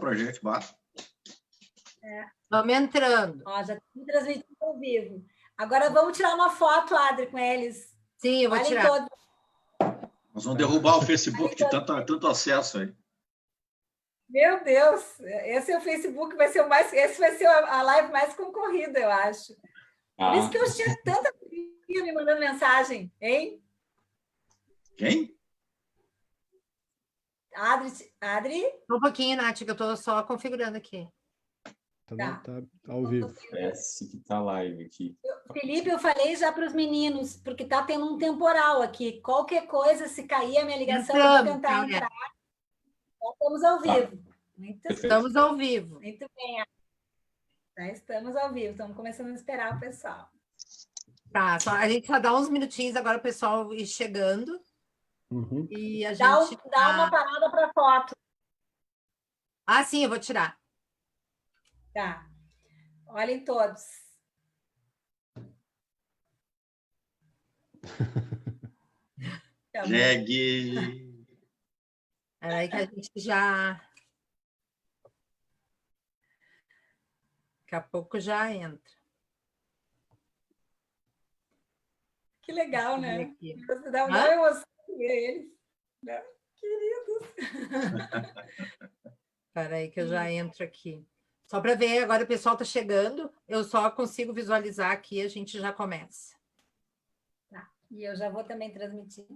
pra gente, basta. Vamos entrando. Ó, já estamos transmitindo ao vivo. Agora vamos tirar uma foto, Adri, com eles. Sim, eu vou Olhem tirar. todos. Nós vamos derrubar o Facebook de tanto acesso aí. Meu Deus, esse é o Facebook, vai ser o mais. Esse vai ser a live mais concorrida, eu acho. Por isso que eu tinha tanta gente me mandando mensagem, hein? Quem? Adri? Um pouquinho, Nath, que eu estou só configurando aqui. Tá ao vivo. Parece que tá live aqui. Felipe, eu falei já para os meninos, porque tá tendo um temporal aqui. Qualquer coisa, se cair a minha ligação, eu vou tentar entrar. Já estamos ao vivo. Estamos ao vivo. Muito bem. Já estamos ao vivo. Estamos começando a esperar o pessoal. Tá, a gente só dá uns minutinhos agora o pessoal ir chegando. Uhum. E a Dá gente uma parada para foto. Ah, sim, eu vou tirar. Tá. Olhem todos. Jegue. Era aí que a gente já... Daqui a pouco já entra. Que legal, né? Aqui. Você dá uma emoção ver eles. Né? Queridos. Espera aí que eu já entro aqui. Só para ver, agora o pessoal está chegando. Eu só consigo visualizar aqui, a gente já começa. Tá. E eu já vou também transmitir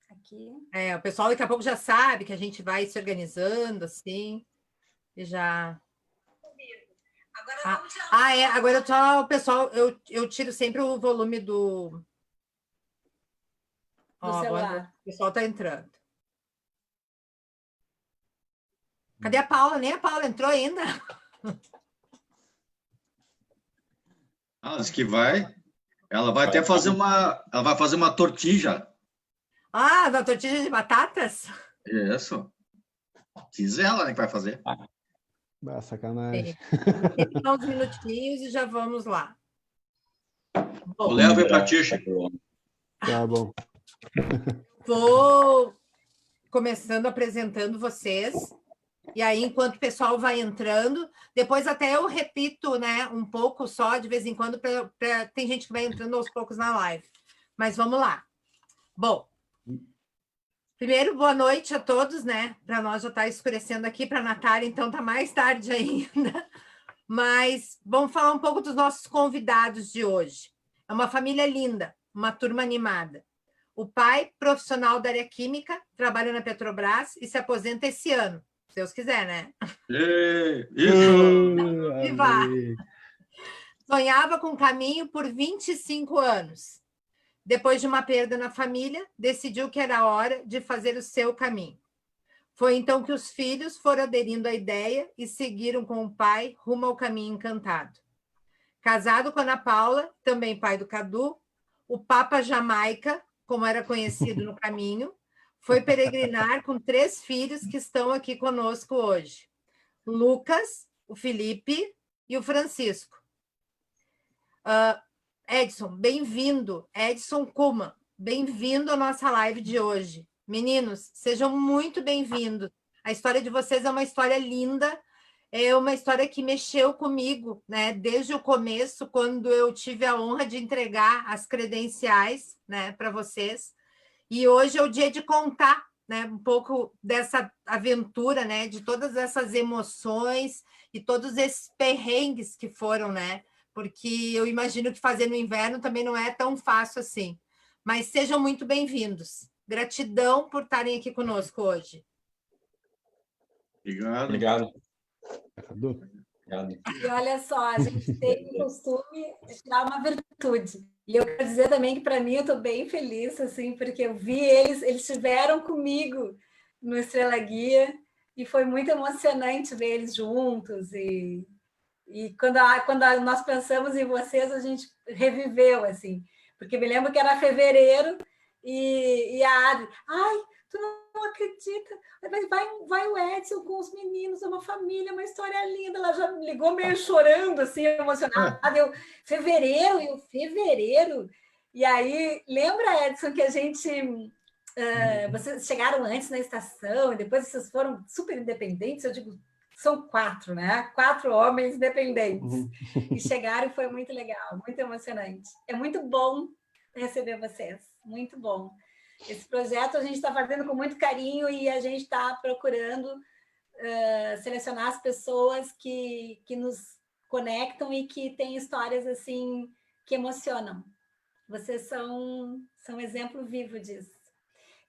aqui. O pessoal daqui a pouco já sabe que a gente vai se organizando, assim, e já... Agora vamos tirar agora só o pessoal, eu tiro sempre o volume do celular. O pessoal está entrando. Cadê a Paula? Nem a Paula entrou ainda. Diz que vai. Ela vai até fazer uma... Ela vai fazer uma tortilha. Da tortilha de batatas? Isso. Diz ela, né, que vai fazer. Sacanagem. Só uns minutinhos e já vamos lá. O Léo veio para ti. Tá bom. Vou começando apresentando vocês. E aí, enquanto o pessoal vai entrando, depois até eu repito, né, um pouco só, de vez em quando, tem gente que vai entrando aos poucos na live. Mas vamos lá. Bom, primeiro, boa noite a todos, né? Para nós já está escurecendo aqui, para a Natália, então está mais tarde ainda. Mas vamos falar um pouco dos nossos convidados de hoje. É uma família linda, uma turma animada. O pai, profissional da área química, trabalha na Petrobras e se aposenta esse ano. Se Deus quiser, né? Isso! Viva! Sonhava com o caminho por 25 anos. Depois de uma perda na família, decidiu que era hora de fazer o seu caminho. Foi então que os filhos foram aderindo à ideia e seguiram com o pai rumo ao caminho encantado. Casado com Ana Paula, também pai do Cadu, o Papa Jamaica, como era conhecido no caminho, foi peregrinar com 3 filhos que estão aqui conosco hoje. Lucas, o Felipe e o Francisco. Edson, bem-vindo. Edson Kuma, bem-vindo à nossa live de hoje. Meninos, sejam muito bem-vindos. A história de vocês é uma história linda, é uma história que mexeu comigo, né? Desde o começo, quando eu tive a honra de entregar as credenciais, né, para vocês. E hoje é o dia de contar, né, um pouco dessa aventura, né, de todas essas emoções e todos esses perrengues que foram, né? Porque eu imagino que fazer no inverno também não é tão fácil assim. Mas sejam muito bem-vindos. Gratidão por estarem aqui conosco hoje. Obrigado. E olha só, a gente tem o costume de tirar uma virtude. E eu quero dizer também que, para mim, eu estou bem feliz, assim, porque eu vi eles estiveram comigo no Estrela Guia, e foi muito emocionante ver eles juntos. E quando nós pensamos em vocês, a gente reviveu, assim, porque me lembro que era fevereiro e a Adri, tu não acredita, vai o Edson com os meninos, é uma família, uma história linda. Ela já me ligou meio chorando, assim, emocionada. Fevereiro. E aí, lembra, Edson, que a gente... vocês chegaram antes na estação e depois vocês foram super independentes. Eu digo, são 4, né? 4 homens independentes. Uhum. E chegaram e foi muito legal, muito emocionante. É muito bom receber vocês, muito bom. Esse projeto a gente está fazendo com muito carinho e a gente está procurando selecionar as pessoas que nos conectam e que têm histórias assim que emocionam. Vocês são exemplo vivo disso.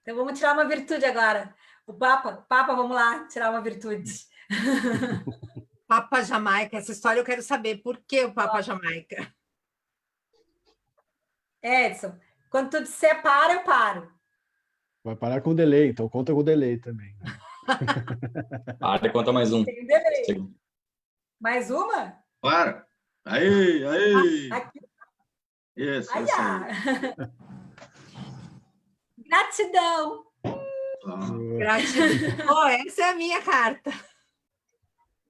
Então, vamos tirar uma virtude agora. O Papa, vamos lá, tirar uma virtude. Papa Jamaica, essa história eu quero saber. Por que o Papa Jamaica? Edson, quando tu disser para, eu paro. Vai parar com delay, então conta com delay também. Para, conta mais um. Tem um delay. Mais uma? Para! Aí! Aqui. Isso, Ai, isso aí. Gratidão. Gratidão. Oh, essa é a minha carta.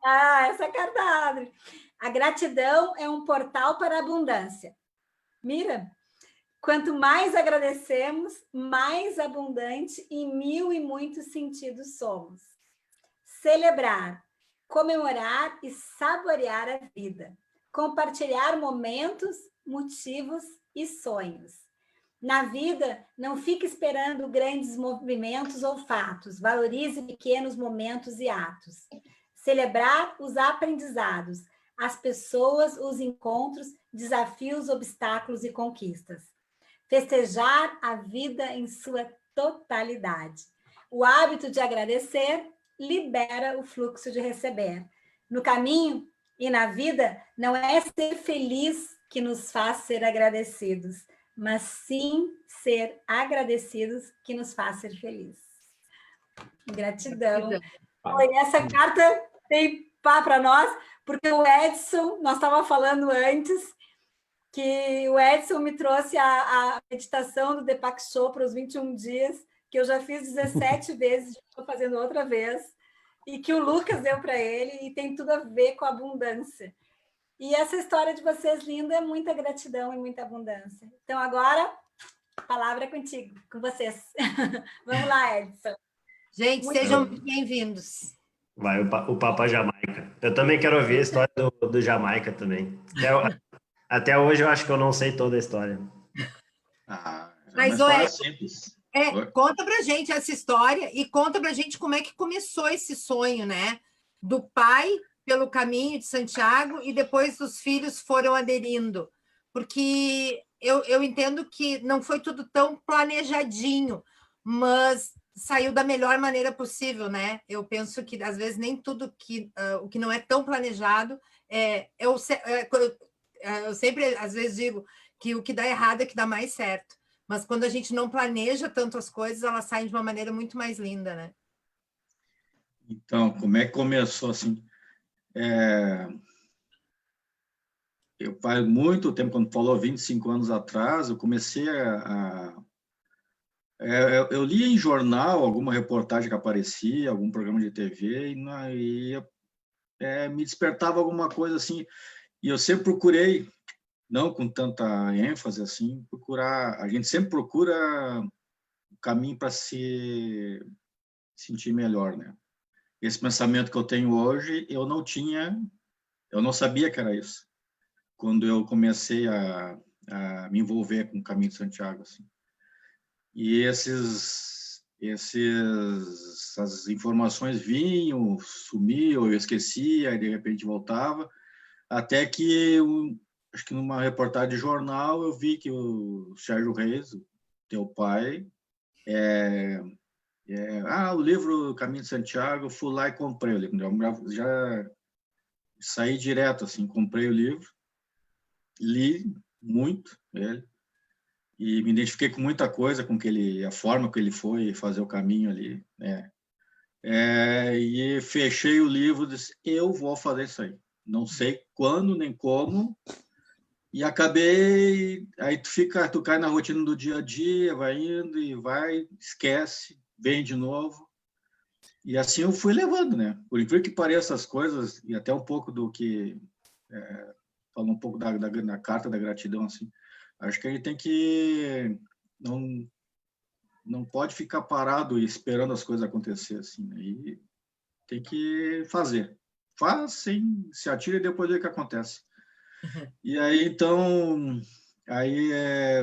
Essa é a carta abre. A gratidão é um portal para a abundância. Mira, quanto mais agradecemos, mais abundante em 1000 e muitos sentidos somos. Celebrar, comemorar e saborear a vida. Compartilhar momentos, motivos e sonhos. Na vida, não fique esperando grandes movimentos ou fatos. Valorize pequenos momentos e atos. Celebrar os aprendizados, as pessoas, os encontros, desafios, obstáculos e conquistas. Festejar a vida em sua totalidade. O hábito de agradecer libera o fluxo de receber. No caminho e na vida, não é ser feliz que nos faz ser agradecidos, mas sim ser agradecidos que nos faz ser felizes. Gratidão. E essa carta tem pá para nós, porque o Edson, nós estávamos falando antes, que o Edson me trouxe a meditação do Deepak Chopra, os 21 dias, que eu já fiz 17 vezes, estou fazendo outra vez, e que o Lucas deu para ele, e tem tudo a ver com a abundância. E essa história de vocês, linda, é muita gratidão e muita abundância. Então, agora, a palavra é contigo, com vocês. Vamos lá, Edson. Gente, sejam bem-vindos. Vai, o Papa Jamaica. Eu também quero ouvir a história do Jamaica também. Até hoje eu acho que eu não sei toda a história. Mas, é simples. Conta pra gente essa história e conta pra gente como é que começou esse sonho, né? Do pai pelo caminho de Santiago e depois os filhos foram aderindo. Porque eu entendo que não foi tudo tão planejadinho, mas saiu da melhor maneira possível, né? Eu penso que, às vezes, nem tudo o que não é tão planejado... eu sempre, às vezes, digo que o que dá errado é que dá mais certo. Mas quando a gente não planeja tanto as coisas, elas saem de uma maneira muito mais linda, né? Então, como é que começou assim? Eu faz muito tempo, quando falou 25 anos atrás, eu comecei eu lia em jornal alguma reportagem que aparecia, algum programa de TV, e me despertava alguma coisa assim, e eu sempre procurei, não com tanta ênfase assim, a gente sempre procura o caminho para se sentir melhor, né? Esse pensamento que eu tenho hoje, eu não sabia que era isso, quando eu comecei a me envolver com o Caminho de Santiago, assim. E essas informações vinham, sumiam, eu esquecia, e de repente voltava, até que, acho que numa reportagem de jornal, eu vi que o Sérgio Reis, o teu pai, o livro Caminho de Santiago, eu fui lá e comprei o livro. Já saí direto, assim, comprei o livro, li muito ele, e me identifiquei com muita coisa, com a forma que ele foi fazer o caminho ali, né? E fechei o livro, disse, eu vou fazer isso aí. Não sei quando, nem como, e acabei, aí tu cai na rotina do dia a dia, vai indo e vai, esquece, vem de novo, e assim eu fui levando, né? Por incrível que pareça as coisas, e até um pouco do que, falando um pouco da carta da gratidão, assim, acho que a gente tem que, não pode ficar parado e esperando as coisas acontecer, assim, né? E tem que fazer. faz, sim, se atira e depois vê o que acontece. E aí, então,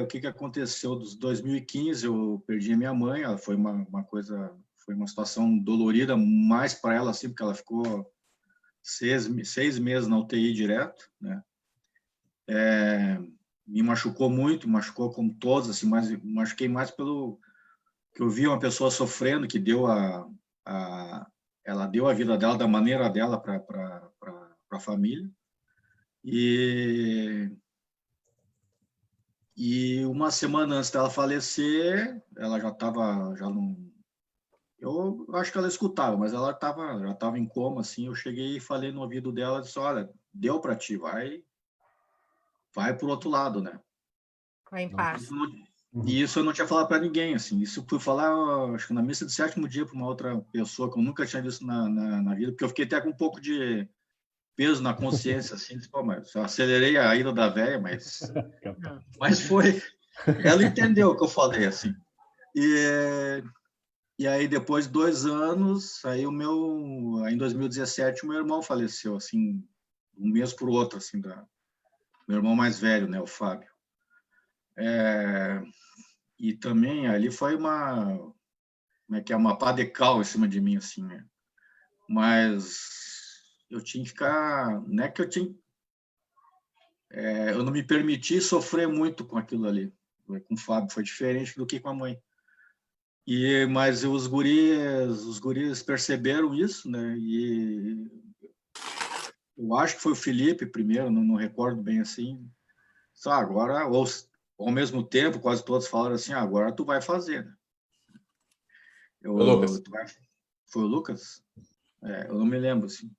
o que aconteceu? Dos 2015, eu perdi a minha mãe, ela foi uma coisa, foi uma situação dolorida, mais para ela, assim, porque ela ficou 6 meses na UTI direto, né? Me machucou muito, machucou como todos, assim, mas machuquei mais pelo que eu vi uma pessoa sofrendo, que ela deu a vida dela da maneira dela para a família. E uma semana antes dela falecer, ela já estava, já não, eu acho que ela escutava, mas ela já estava em coma, assim. Eu cheguei e falei no ouvido dela, disse: olha, deu para ti, vai para o outro lado, né? Vai em paz. E isso eu não tinha falado para ninguém, assim. Isso eu fui falar, acho que na missa de 7º dia, para uma outra pessoa que eu nunca tinha visto na vida, porque eu fiquei até com um pouco de peso na consciência, assim. Disse, pô, mas eu acelerei a ida da velha, mas foi. Ela entendeu o que eu falei, assim. E aí, depois de 2 anos, aí em 2017, o meu irmão faleceu, assim, um mês por outro, assim, meu irmão mais velho, né, o Fábio. E também ali foi como é que é, uma pá de cal em cima de mim, assim, né? Mas eu tinha que ficar, não é que eu não me permiti sofrer muito com aquilo ali. Com o Fábio foi diferente do que com a mãe. Mas os guris perceberam isso, né? E eu acho que foi o Felipe primeiro, não recordo bem assim. Só agora, ou ao mesmo tempo, quase todos falaram assim: agora tu vai fazer, né? O Lucas. Foi o Lucas? Eu não me lembro, assim.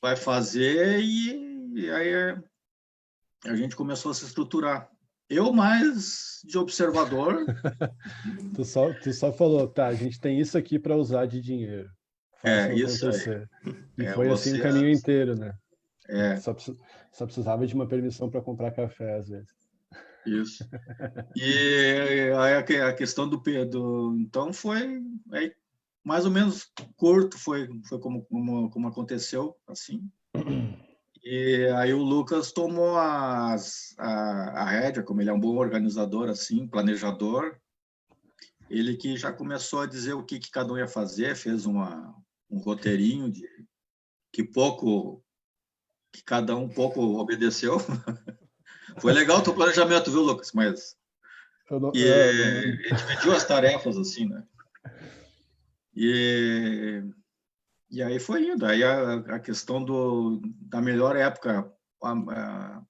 Vai fazer, e aí a gente começou a se estruturar. Eu mais de observador. Tu só falou, tá, a gente tem isso aqui para usar de dinheiro. Faça Isso acontecer. aí. E foi assim o caminho inteiro, né? Só precisava de uma permissão para comprar café, às vezes. Isso. E aí a questão do Pedro, então foi mais ou menos curto, foi como aconteceu, assim. E aí o Lucas tomou a rédea, como ele é um bom organizador, assim, planejador. Ele que já começou a dizer o que cada um ia fazer, fez um roteirinho que cada um pouco obedeceu. Foi legal o teu planejamento, viu, Lucas? Mas ele dividiu as tarefas, assim, né? E aí foi indo. Aí a questão da melhor época, a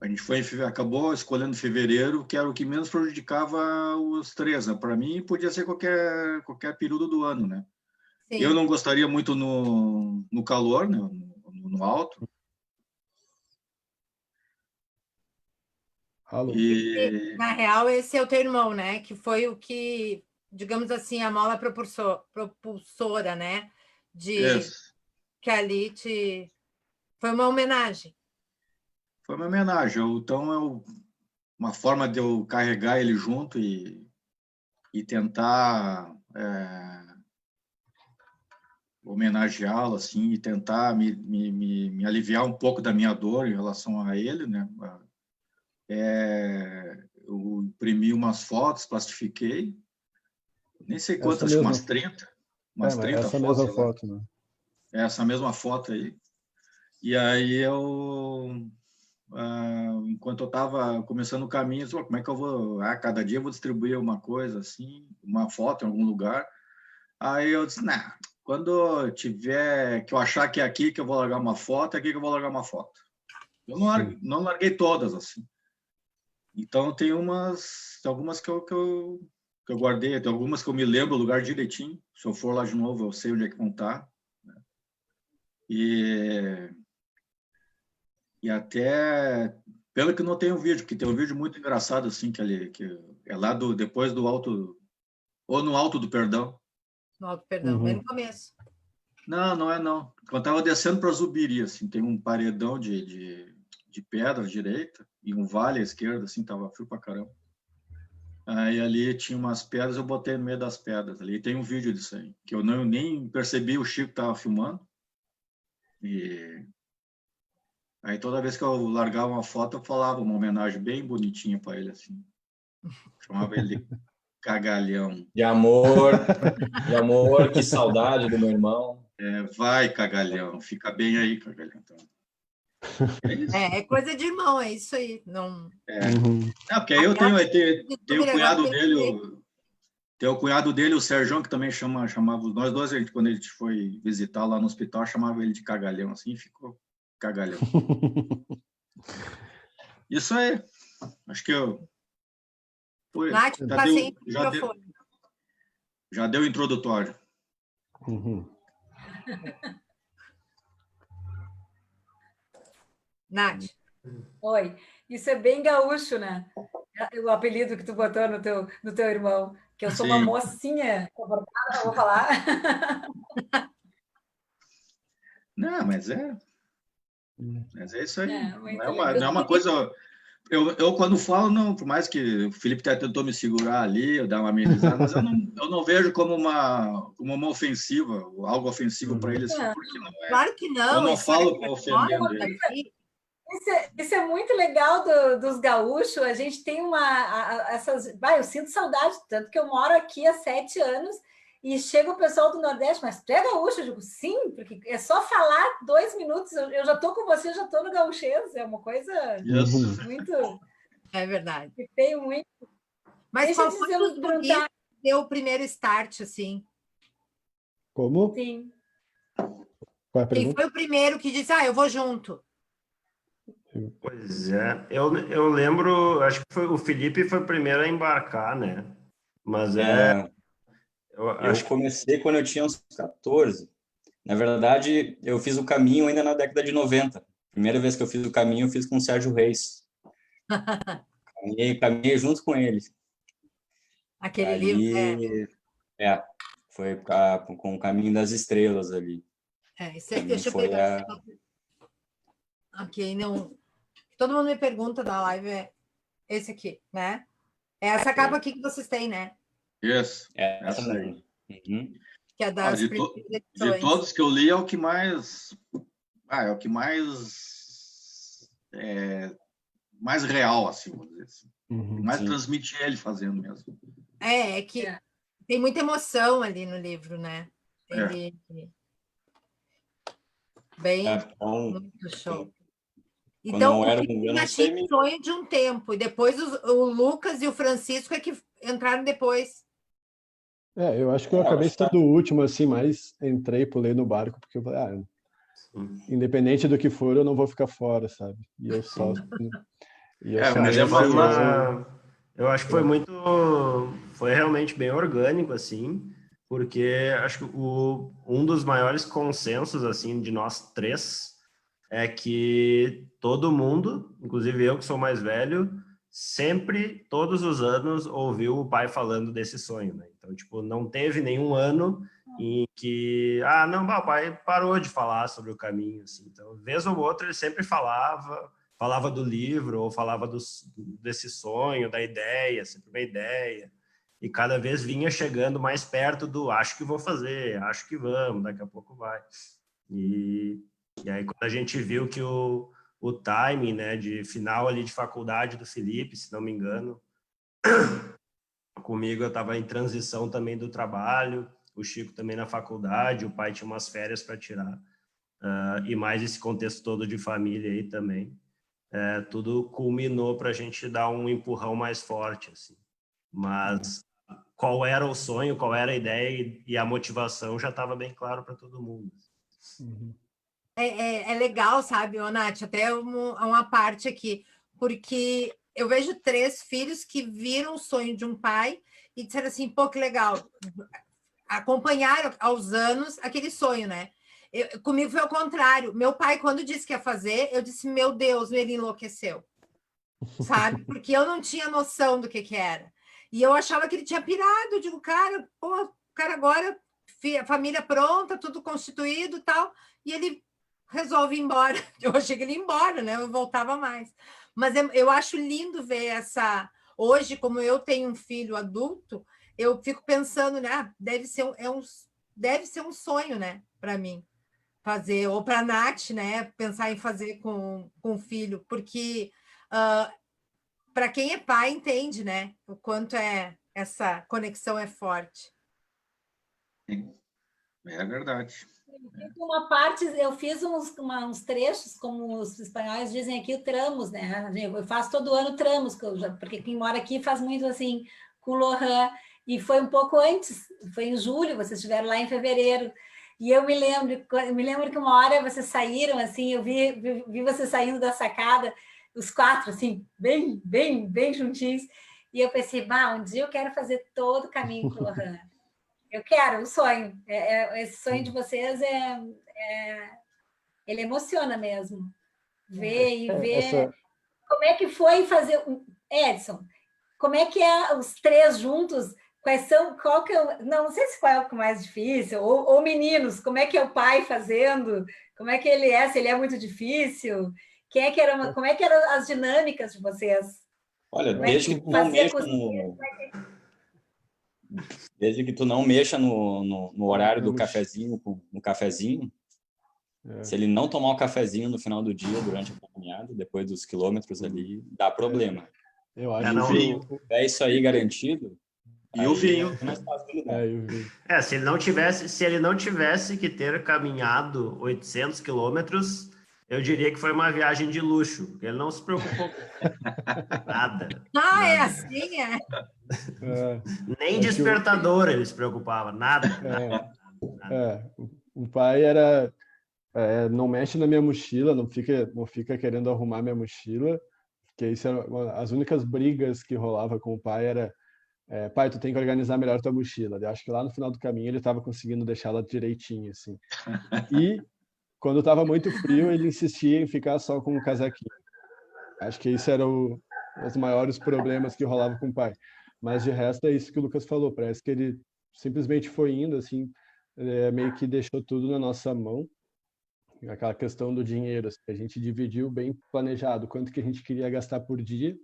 gente acabou escolhendo fevereiro, que era o que menos prejudicava os 3, né? Para mim, podia ser qualquer período do ano, né? Sim. Eu não gostaria muito no calor, né? No alto. Na real, esse é o teu irmão, né? Que foi o que, digamos assim, a mola propulsora, né? Que ali foi uma homenagem. Foi uma homenagem. Então, uma forma de eu carregar ele junto e tentar homenageá-lo, assim, e tentar me aliviar um pouco da minha dor em relação a ele, né? Eu imprimi umas fotos, plastifiquei, nem sei quantas, acho que umas 30. Umas 30 essa fotos. Mesma foto, né? Essa mesma foto aí. E aí enquanto eu estava começando o caminho, como é que eu vou... cada dia eu vou distribuir uma coisa assim, uma foto em algum lugar. Aí eu disse, quando tiver que eu achar que é aqui que eu vou largar uma foto, é aqui que eu vou largar uma foto. Eu não larguei todas, assim. Então, tem algumas que eu guardei, tem algumas que eu me lembro o lugar direitinho. Se eu for lá de novo, eu sei onde é que vão estar. E até, pelo que não tem um vídeo, porque tem um vídeo muito engraçado, assim, que é lá depois do Alto, ou no Alto do Perdão. No Alto do Perdão, bem no começo. Não é não. Quando eu estava descendo para Zubiri, assim, tem um paredão de pedra à direita e um vale à esquerda, assim, tava frio pra caramba. Aí ali tinha umas pedras, eu botei no meio das pedras. Ali tem um vídeo disso aí, que eu nem percebi, o Chico tava filmando. E aí toda vez que eu largava uma foto, eu falava uma homenagem bem bonitinha para ele, assim. Chamava ele de Cagalhão. De amor, que saudade do meu irmão. Vai, Cagalhão, fica bem aí, Cagalhão. Então, é isso. É coisa de irmão, é isso aí. Não, porque aí eu tenho o cunhado dele, tem o cunhado dele, o Sérgio, que também chamava nós dois, quando a gente foi visitar lá no hospital, chamava ele de Cagalhão, assim, ficou Cagalhão. Isso aí. Acho que eu... Nath, já deu o introdutório. Nath. Oi. Isso é bem gaúcho, né? O apelido que tu botou no teu irmão. Que eu sou uma mocinha. Não vou falar. Não, mas é isso aí. Não é uma coisa... Eu quando falo, não, por mais que o Felipe até tentou me segurar ali, eu dar uma amenizada, mas eu não vejo como uma ofensiva, algo ofensivo para ele, assim, porque não é. Claro que não. Eu não falo ofendendo ele. Isso é muito legal dos gaúchos. A gente tem eu sinto saudade, tanto que eu moro aqui há 7 anos e chega o pessoal do Nordeste, mas tu é gaúcho? Eu digo, sim, porque é só falar 2 minutos, eu já estou com você, eu já estou no gauchês, é uma coisa muito... É verdade. Que tem muito... Mas deixa qual foi o deu o primeiro start, assim? Como? Sim. Qual é a pergunta? Quem foi o primeiro que disse, eu vou junto? Pois é, eu lembro, acho que o Felipe foi o primeiro a embarcar, né? Mas eu comecei quando eu tinha uns 14. Na verdade, eu fiz o caminho ainda na década de 90. Primeira vez que eu fiz o caminho, eu fiz com o Sérgio Reis. Caminhei junto com ele. Aquele livro, foi com o Caminho das Estrelas ali. Deixa eu pegar. Ok, não... Todo mundo me pergunta da live, é esse aqui, né? É essa capa aqui que vocês têm, né? Isso. Essa aí. Que é das de todos que eu li, é o que mais... mais real, assim, vamos dizer assim. Mais transmite ele fazendo mesmo. É que tem muita emoção ali no livro, né? Ele... Bem, muito show. Então, o já tinha sonho de um tempo, e depois o Lucas e o Francisco é que entraram depois. Eu acho que eu acabei sendo o último, assim, mas entrei, pulei no barco, porque eu falei, independente do que for, eu não vou ficar fora, sabe? E eu só... Eu acho que foi realmente bem orgânico, assim, porque acho que um dos maiores consensos, assim, de nós 3 é que todo mundo, inclusive eu que sou mais velho, sempre, todos os anos, ouviu o pai falando desse sonho, né? Então, tipo, não teve nenhum ano em que, o pai parou de falar sobre o caminho, assim. Então, vez ou outra, ele sempre falava do livro, ou falava desse sonho, da ideia, sempre uma ideia. E cada vez vinha chegando mais perto do acho que vou fazer, acho que vamos, daqui a pouco vai. E aí, quando a gente viu que o timing, né, de final ali de faculdade do Felipe, se não me engano, comigo eu estava em transição também do trabalho, o Chico também na faculdade, o pai tinha umas férias para tirar, e mais esse contexto todo de família aí também. Tudo culminou para a gente dar um empurrão mais forte, assim. Mas qual era o sonho, qual era a ideia e a motivação já estava bem claro para todo mundo. É legal, sabe, Nath, até uma parte aqui, porque eu vejo 3 filhos que viram o sonho de um pai e disseram assim, pô, que legal, acompanharam aos anos aquele sonho, né? Comigo foi ao contrário. Meu pai, quando disse que ia fazer, eu disse, meu Deus, ele enlouqueceu, sabe? Porque eu não tinha noção do que era. E eu achava que ele tinha pirado. Eu digo, cara, agora, família pronta, tudo constituído e tal, e ele resolve ir embora. Eu achei que ele ia embora, né? Eu voltava mais. Mas eu acho lindo ver essa... Hoje, como eu tenho um filho adulto, eu fico pensando, né? Deve ser um sonho, né? Para mim. fazer, ou para a Nath, né, pensar em fazer com o filho, porque para quem é pai entende, né, o quanto essa conexão é forte. É verdade. Uma parte, eu fiz uns trechos, como os espanhóis dizem aqui, o tramos, né? Eu faço todo ano tramos, porque quem mora aqui faz muito assim, com Lohan, e foi um pouco antes, foi em julho, vocês estiveram lá em fevereiro, e eu me lembro que uma hora vocês saíram, assim, eu vi vocês saindo da sacada, os 4, assim, bem juntinhos, e eu pensei, um dia eu quero fazer todo o caminho com o Lohan. Eu quero, um sonho. Esse sonho de vocês ele emociona mesmo. Ver como é que foi fazer. Edson, como é que é os 3 juntos? Qual que é, não sei qual é o mais difícil, ou meninos, como é que é o pai fazendo? Como é que ele é? Se ele é muito difícil? Como é que eram as dinâmicas de vocês? Olha, desde que tu não mexa desde que tu não mexa no horário do cafezinho, no cafezinho, se ele não tomar o cafezinho no final do dia, durante a caminhada, depois dos quilômetros ali, dá problema. Eu acho que é isso aí garantido. E o vinho. Se ele não tivesse que ter caminhado 800 quilômetros, eu diria que foi uma viagem de luxo. Ele não se preocupou com nada. Nada. É assim, Nem despertador ele se preocupava, nada. O pai era... não mexe na minha mochila, não fica querendo arrumar minha mochila, porque isso era as únicas brigas que rolava com o pai era pai, tu tem que organizar melhor tua mochila. Eu acho que lá no final do caminho ele estava conseguindo deixá-la direitinho, assim. E quando estava muito frio, ele insistia em ficar só com um casaquinho. Acho que isso era os maiores problemas que rolava com o pai. Mas de resto é isso que o Lucas falou, parece que ele simplesmente foi indo, assim, meio que deixou tudo na nossa mão. Aquela questão do dinheiro, assim, a gente dividiu bem planejado quanto que a gente queria gastar por dia.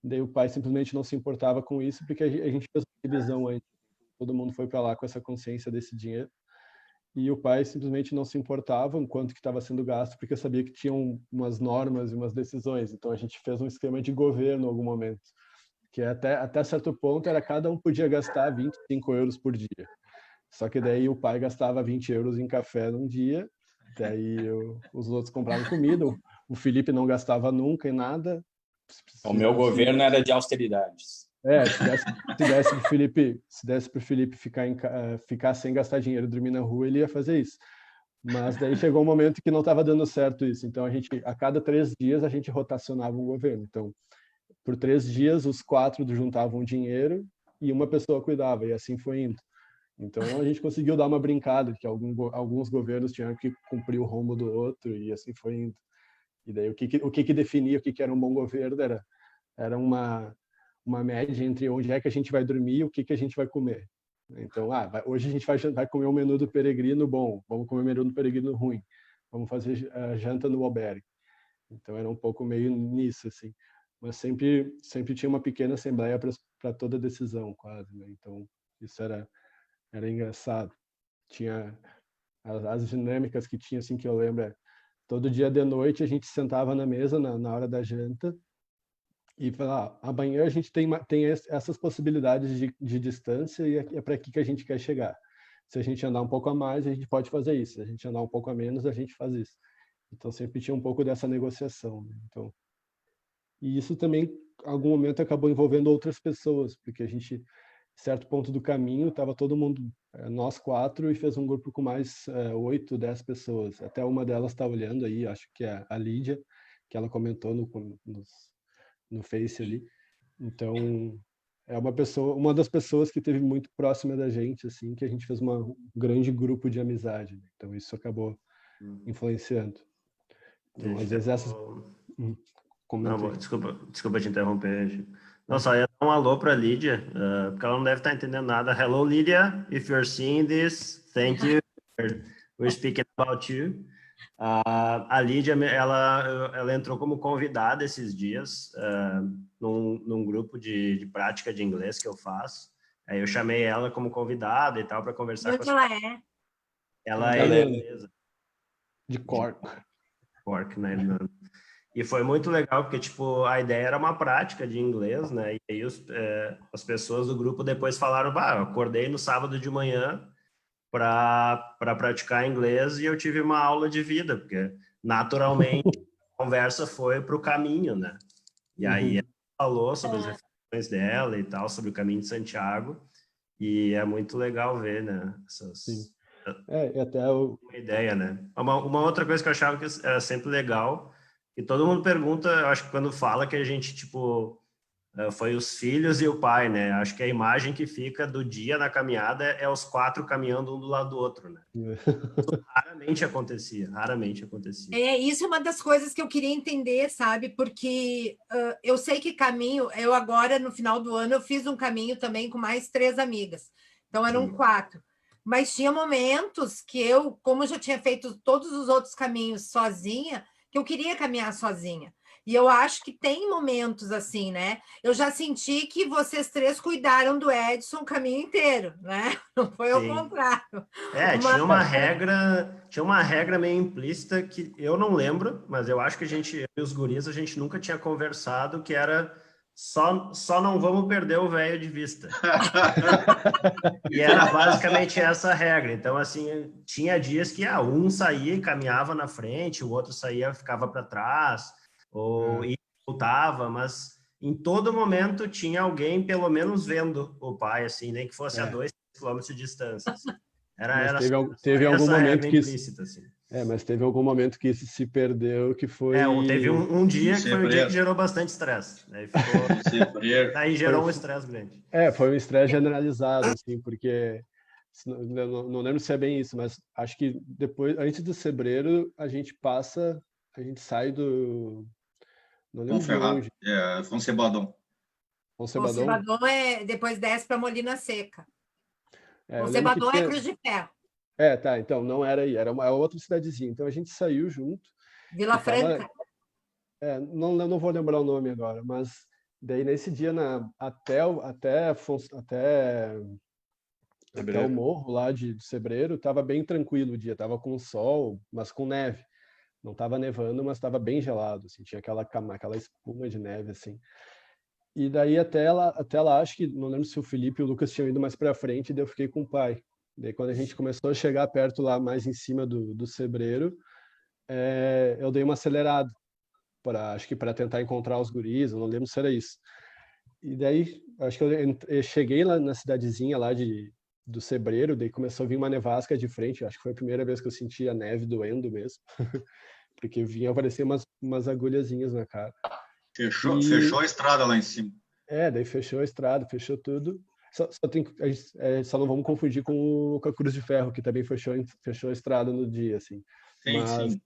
Daí o pai simplesmente não se importava com isso, porque a gente fez uma divisão antes. Todo mundo foi para lá com essa consciência desse dinheiro. E o pai simplesmente não se importava com quanto que estava sendo gasto, porque sabia que tinham umas normas e umas decisões. Então a gente fez um esquema de governo em algum momento, que até certo ponto era cada um podia gastar 25 euros por dia. Só que daí o pai gastava 20 euros em café num dia, daí os outros compravam comida, o Felipe não gastava nunca em nada. O meu governo era de austeridades. Se desse pro Felipe ficar sem gastar dinheiro, dormir na rua, ele ia fazer isso. Mas daí chegou um momento que não estava dando certo isso. Então a cada 3 dias a gente rotacionava um governo. Então por 3 dias os 4 juntavam dinheiro e uma pessoa cuidava, e assim foi indo. Então a gente conseguiu dar uma brincada, que alguns governos tinham que cumprir o rombo do outro, e assim foi indo. E daí o que definia o que era um bom governo era uma média entre onde é que a gente vai dormir e o que a gente vai comer. Então, hoje a gente vai comer um menu do peregrino bom, vamos comer um menu do peregrino ruim, vamos fazer a janta no albergue. Então era um pouco meio nisso, assim. Mas sempre tinha uma pequena assembleia para toda decisão, quase, né? Então isso era engraçado. Tinha as dinâmicas que tinha, assim, que eu lembro. Todo dia de noite a gente sentava na mesa na hora da janta e falava, amanhã a gente tem essas possibilidades de distância e é para aqui que a gente quer chegar. Se a gente andar um pouco a mais, a gente pode fazer isso. Se a gente andar um pouco a menos, a gente faz isso. Então sempre tinha um pouco dessa negociação, né? Então, e isso também, em algum momento, acabou envolvendo outras pessoas, porque a gente, certo ponto do caminho, estava todo mundo, nós 4, e fez um grupo com mais 8, 10 pessoas. Até uma delas está olhando aí, acho que é a Lídia, que ela comentou no Face ali. Então, é uma das pessoas que esteve muito próxima da gente, assim, que a gente fez um grande grupo de amizade. Né? Então, isso acabou influenciando. Então, às vezes essas... Não, desculpa te interromper. Não, só ia dar um alô para a Lídia, porque ela não deve estar entendendo nada. Hello, Lídia. If you're seeing this, thank you. We're speaking about you. A Lídia, ela entrou como convidada esses dias num grupo de prática de inglês que eu faço. Aí eu chamei ela como convidada e tal para conversar com ela é? Ela é inglesa. De Cork. Cork, na Irlanda. E foi muito legal, porque, tipo, a ideia era uma prática de inglês, né? E aí as pessoas do grupo depois falaram, eu acordei no sábado de manhã para praticar inglês e eu tive uma aula de vida, porque, naturalmente, a conversa foi para o caminho, né? E aí ela falou sobre as reflexões dela e tal, sobre o caminho de Santiago, e é muito legal ver, né? Sim. E até uma ideia, né? Uma outra coisa que eu achava que era sempre legal, e todo mundo pergunta, eu acho que quando fala que a gente, tipo, foi os filhos e o pai, né? Acho que a imagem que fica do dia na caminhada é os 4 caminhando um do lado do outro, né? Raramente acontecia. Isso é uma das coisas que eu queria entender, sabe? Porque eu sei que caminho, eu agora, no final do ano, eu fiz um caminho também com mais 3 amigas. Então, eram 4. Mas tinha momentos que eu, como eu já tinha feito todos os outros caminhos sozinha, que eu queria caminhar sozinha. E eu acho que tem momentos assim, né? Eu já senti que vocês 3 cuidaram do Edson o caminho inteiro, né? Não foi ao contrário. Tinha uma regra meio implícita que eu não lembro, mas eu acho que eu e os guris, a gente nunca tinha conversado, que era só não vamos perder o velho de vista. E era basicamente essa a regra. Então, assim, tinha dias que um saía e caminhava na frente, o outro saía e ficava para trás, ou voltava, mas em todo momento tinha alguém, pelo menos, vendo o pai, assim, nem que fosse a 2 quilômetros de distância. Assim. Mas teve algum momento que implícita, assim. Mas teve algum momento que isso se perdeu, que foi... Teve um dia que foi o dia que gerou bastante estresse. Daí gerou um estresse grande. Foi um estresse generalizado, assim, porque... Não lembro se é bem isso, mas acho que depois, antes do Sebreiro, a gente sai do... Não lembro de onde. Foncebadon. Foncebadon depois desce para Molina Seca. Foncebadon é Cruz de Ferro. Tá, então, não era aí, era uma outra cidadezinha. Então, a gente saiu junto. Vila Franca? Não vou lembrar o nome agora, mas daí nesse dia, até o morro lá de Sebreiro, estava bem tranquilo o dia, estava com sol, mas com neve. Não estava nevando, mas estava bem gelado, assim, tinha aquela espuma de neve, assim. E daí até lá, acho que, não lembro se o Felipe e o Lucas tinham ido mais para frente, e daí eu fiquei com o pai. Daí quando a gente começou a chegar perto lá, mais em cima do Sebreiro, eu dei uma acelerada, acho que para tentar encontrar os guris, eu não lembro se era isso. E daí, acho que eu cheguei lá na cidadezinha lá do Sebreiro, daí começou a vir uma nevasca de frente, acho que foi a primeira vez que eu senti a neve doendo mesmo, porque vinha aparecer umas agulhazinhas na cara. Fechou a estrada lá em cima. Daí fechou a estrada, fechou tudo. Só não vamos confundir com a Cruz de Ferro, que também fechou a estrada no dia, assim. Sim.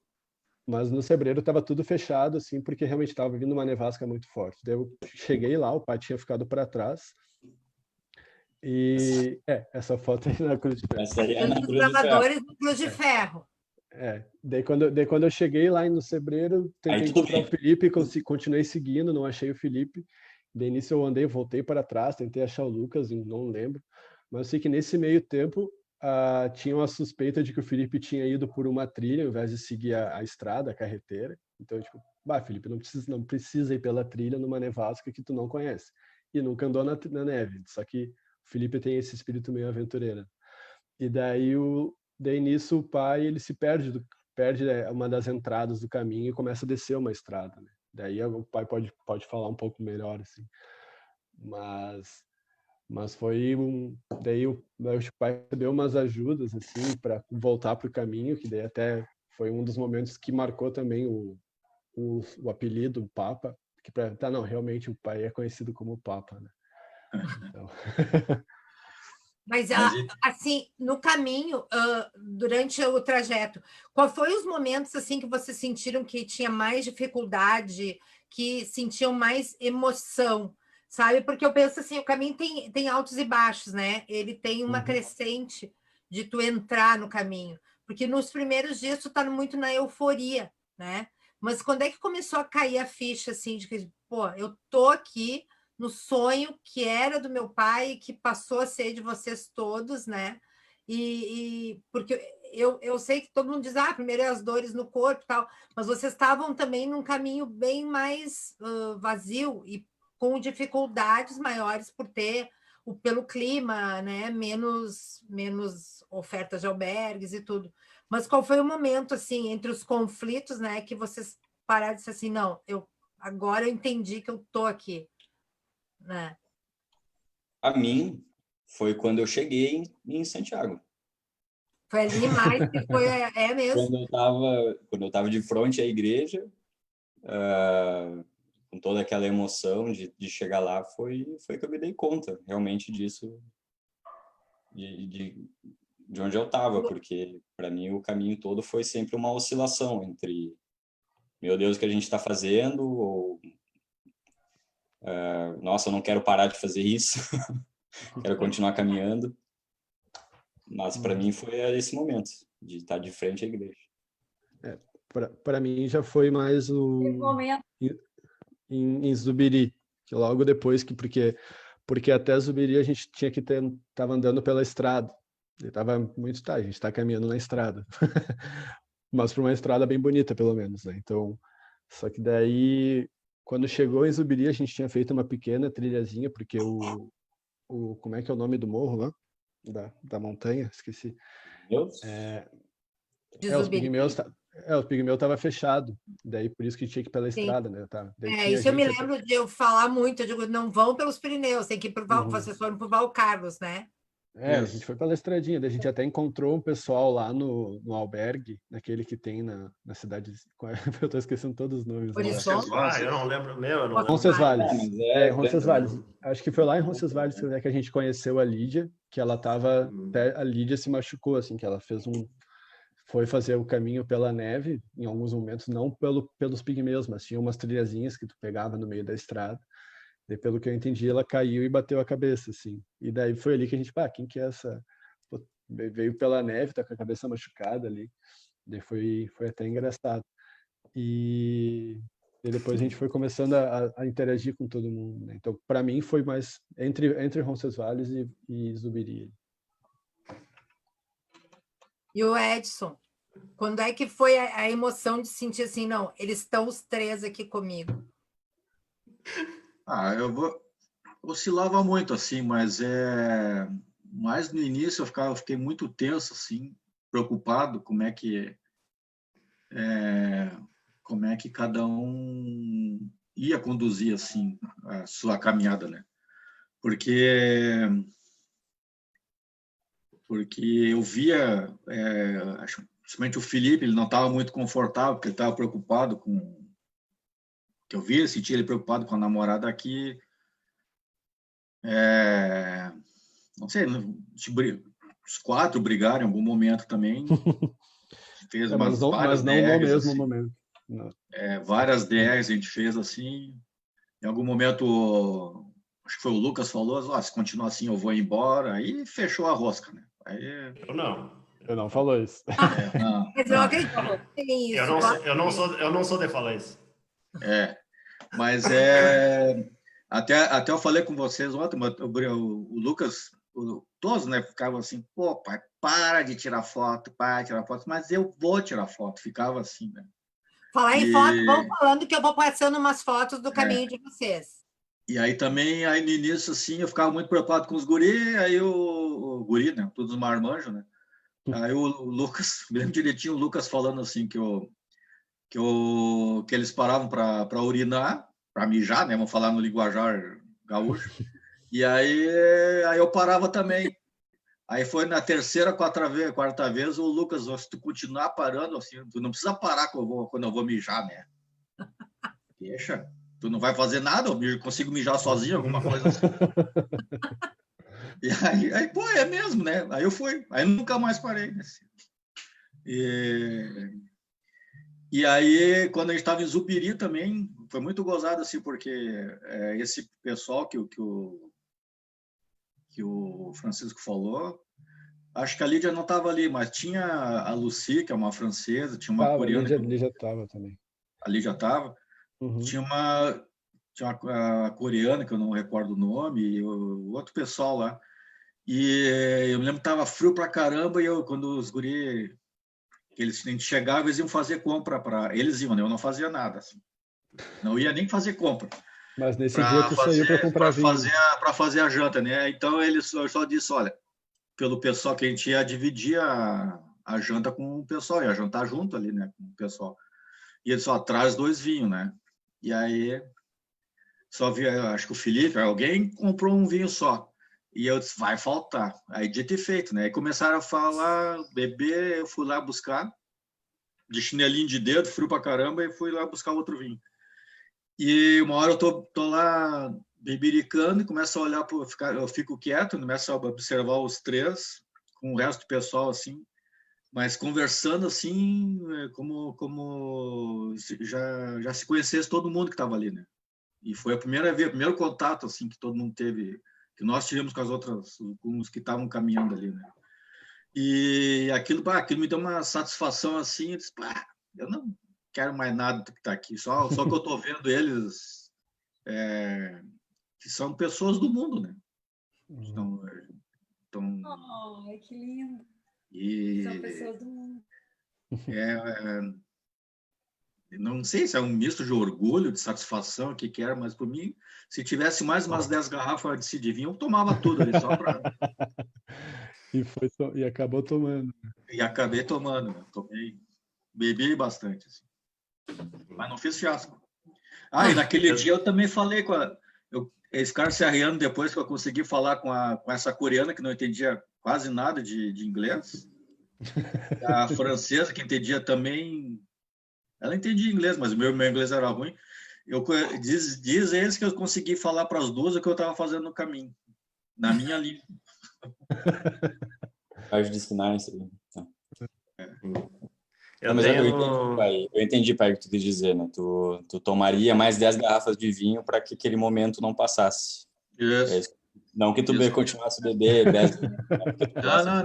Mas no Sebreiro estava tudo fechado, assim, porque realmente estava vindo uma nevasca muito forte. Daí eu cheguei lá, o pai tinha ficado para trás. E essa foto aí na Cruz de Ferro. Essa aí é na Os Cruz de gravadores do Cruz de Ferro. Daí quando eu cheguei lá no Sebreiro, tentei encontrar o Felipe, continuei seguindo, não achei o Felipe. De início eu andei, voltei para trás, tentei achar o Lucas, não lembro. Mas eu sei que nesse meio tempo tinha uma suspeita de que o Felipe tinha ido por uma trilha, ao invés de seguir a estrada, a carreteira. Então, tipo, Felipe, não precisa ir pela trilha numa nevasca que tu não conhece. E nunca andou na neve. Só que o Felipe tem esse espírito meio aventureiro. E daí nisso o pai ele se perde uma das entradas do caminho e começa a descer uma estrada, né? Daí o pai pode falar um pouco melhor, assim. Mas foi daí o pai recebeu umas ajudas assim para voltar para o caminho, que daí até foi um dos momentos que marcou também o apelido, o Papa, que realmente o pai é conhecido como Papa, né? Então... Mas, assim, no caminho, durante o trajeto, qual foi os momentos assim que vocês sentiram que tinha mais dificuldade, que sentiam mais emoção, sabe? Porque eu penso assim, o caminho tem altos e baixos, né? Ele tem uma crescente de tu entrar no caminho, porque nos primeiros dias tu tá muito na euforia, né? Mas quando é que começou a cair a ficha, assim, de que, pô, eu tô aqui no sonho que era do meu pai, que passou a ser de vocês todos, né? Porque eu sei que todo mundo diz, primeiro é as dores no corpo e tal, mas vocês estavam também num caminho bem mais vazio e com dificuldades maiores por ter, pelo clima, né? Menos ofertas de albergues e tudo. Mas qual foi o momento, assim, entre os conflitos, né, que vocês pararam e disseram assim, não, agora eu entendi que eu estou aqui, né? A mim, foi quando eu cheguei em Santiago. Foi ali mais que foi, mesmo. Quando eu tava de frente à igreja, com toda aquela emoção de chegar lá, foi que eu me dei conta realmente disso, de onde eu estava, porque para mim o caminho todo foi sempre uma oscilação entre, meu Deus, o que a gente está fazendo, ou nossa, eu não quero parar de fazer isso, quero continuar caminhando. Mas para mim foi esse momento de estar de frente à igreja. Para mim já foi mais em Zubiri, que logo depois porque até Zubiri a gente tinha que tava andando pela estrada. E tava muito a gente está caminhando na estrada. Mas por uma estrada bem bonita, pelo menos, né? Então, só que daí quando chegou em Zubiri, a gente tinha feito uma pequena trilhazinha, porque como é que é o nome do morro lá? Da montanha, esqueci. Os Pigmeus estava fechado, daí por isso que tinha que ir pela estrada, né? Isso eu me lembro de eu falar muito, eu digo, não vão pelos Pirineus, tem que ir vocês foram para o Val Carlos, né? A gente foi pela estradinha, daí a gente até encontrou um pessoal lá no albergue, naquele que tem na cidade, eu tô esquecendo todos os nomes. Eu não lembro, Roncesvalles. Roncesvalles. Acho que foi lá em Roncesvalles que a gente conheceu a Lídia, que ela a Lídia se machucou, assim, que ela foi fazer o caminho pela neve, em alguns momentos, não pelos pigmeus, mas tinha umas trilhazinhas que tu pegava no meio da estrada. E pelo que eu entendi, ela caiu e bateu a cabeça, assim. E daí foi ali que a gente, quem que é essa? Pô, veio pela neve, tá com a cabeça machucada ali. Daí foi até engraçado. E depois a gente foi começando a interagir com todo mundo, né? Então, para mim, foi mais entre Roncesvalles e Zubiri. E o Edson, quando é que foi a emoção de sentir assim, não, eles estão os três aqui comigo? Oscilava muito, assim, mas mais no início eu fiquei muito tenso, assim, preocupado como é que cada um ia conduzir, assim, a sua caminhada, né? Porque eu via, principalmente o Felipe, ele não estava muito confortável, porque ele estava preocupado que eu sentia ele preocupado com a namorada aqui. Não sei, os quatro brigaram em algum momento também. Fez mas não no mesmo assim, momento. Não. Várias DRs a gente fez assim. Em algum momento, acho que foi o Lucas falou, se continuar assim eu vou embora. Aí fechou a rosca, né? Aí... Eu não falou isso. Mas eu acredito. Eu não sou de falar isso. Mas até eu falei com vocês ontem, o Lucas, todos, né, ficavam assim, pô, pai, para de tirar foto, mas eu vou tirar foto, ficava assim, né? Falar em foto, vão falando que eu vou passando umas fotos do caminho de vocês. E aí também, no início, assim, eu ficava muito preocupado com os guri, aí o guri, né, todos marmanjos, né? Aí o Lucas, me lembro direitinho, o Lucas falando assim que eles paravam para urinar, para mijar, né? Vamos falar no linguajar gaúcho. E aí eu parava também. Aí foi na terceira, quarta vez, o Lucas, se tu continuar parando, assim, tu não precisa parar quando eu vou mijar, né? Deixa, tu não vai fazer nada, eu consigo mijar sozinho, alguma coisa assim. E aí, pô, é mesmo, né? Aí eu fui, aí nunca mais parei. Né? E aí, quando a gente estava em Zubiri também, foi muito gozado, assim, porque esse pessoal que o Francisco falou, acho que a Lídia não estava ali, mas tinha a Lucy, que é uma francesa, tinha uma coreana. A Lídia estava também. A Lídia estava. Uhum. Tinha uma coreana, que eu não recordo o nome, e o outro pessoal lá. E eu me lembro que estava frio pra caramba, e quando os guri que a gente chegava, eles iam fazer compra para... Eles iam, né? Eu não fazia nada, assim. Não ia nem fazer compra. Mas nesse dia tu saiu para comprar vinho. Para fazer a janta, né? Então, eu só disse, olha, pelo pessoal que a gente ia dividir a janta com o pessoal, ia jantar junto ali, né? Com o pessoal. E ele só traz 2 vinhos, né? E aí, só vi, acho que o Felipe, alguém comprou um vinho só. E eu disse, vai faltar. Aí, dito e feito, né? E começaram a falar, beber, eu fui lá buscar, de chinelinho de dedo, frio pra caramba, e fui lá buscar outro vinho. E uma hora eu tô lá bebiricando e começo a olhar, eu fico quieto, começo a observar os 3, com o resto do pessoal, assim, mas conversando, assim, como já se conhecesse todo mundo que estava ali, né? E foi a primeira vez, o primeiro contato, assim, que todo mundo teve, que nós tivemos com as outras, com os que estavam caminhando ali, né? E aquilo me deu uma satisfação, assim, eu disse, eu não quero mais nada do que está aqui, só que eu estou vendo eles, que são pessoas do mundo, né? Oh, que lindo! E, são pessoas do mundo. Não sei se é um misto de orgulho, de satisfação, o que era, mas por mim, se tivesse mais umas 10 garrafas de vinho, eu tomava tudo ali, só para... E acabou tomando. E acabei tomando, né? Bebi bastante, assim. Mas não fiz fiasco. E naquele dia eu também falei com esse cara se arriando depois que eu consegui falar com essa coreana que não entendia quase nada de inglês. A francesa, que entendia também... Ela entendia inglês, mas o meu inglês era ruim. Diz eles que eu consegui falar para as duas o que eu estava fazendo no caminho, na minha língua. Pode de sinais. Eu entendi, pai, o que tu quis dizer, né? Tu tomaria mais 10 garrafas de vinho para que aquele momento não passasse. Isso. Não que tu continuasse a beber 10 vinhos.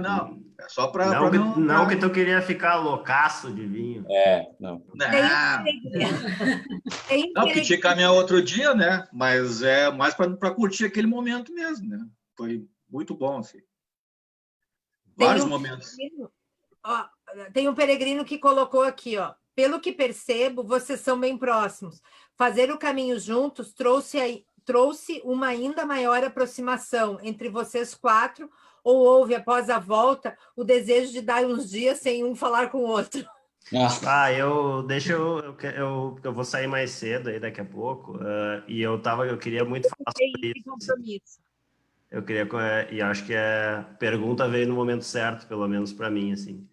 Não. É só para não que tu queria ficar loucaço de vinho. Não. Não, que tinha que caminhar outro dia, né? Mas é mais para curtir aquele momento mesmo, né? Foi muito bom, assim. Vários momentos. Tem um peregrino que colocou aqui, ó. Pelo que percebo, vocês são bem próximos. Fazer o caminho juntos trouxe uma ainda maior aproximação entre vocês 4, ou houve, após a volta, o desejo de dar uns dias sem um falar com o outro? Eu vou sair mais cedo aí daqui a pouco, e eu queria muito falar sobre isso. Compromisso. Eu queria, e acho que a pergunta veio no momento certo, pelo menos para mim, assim.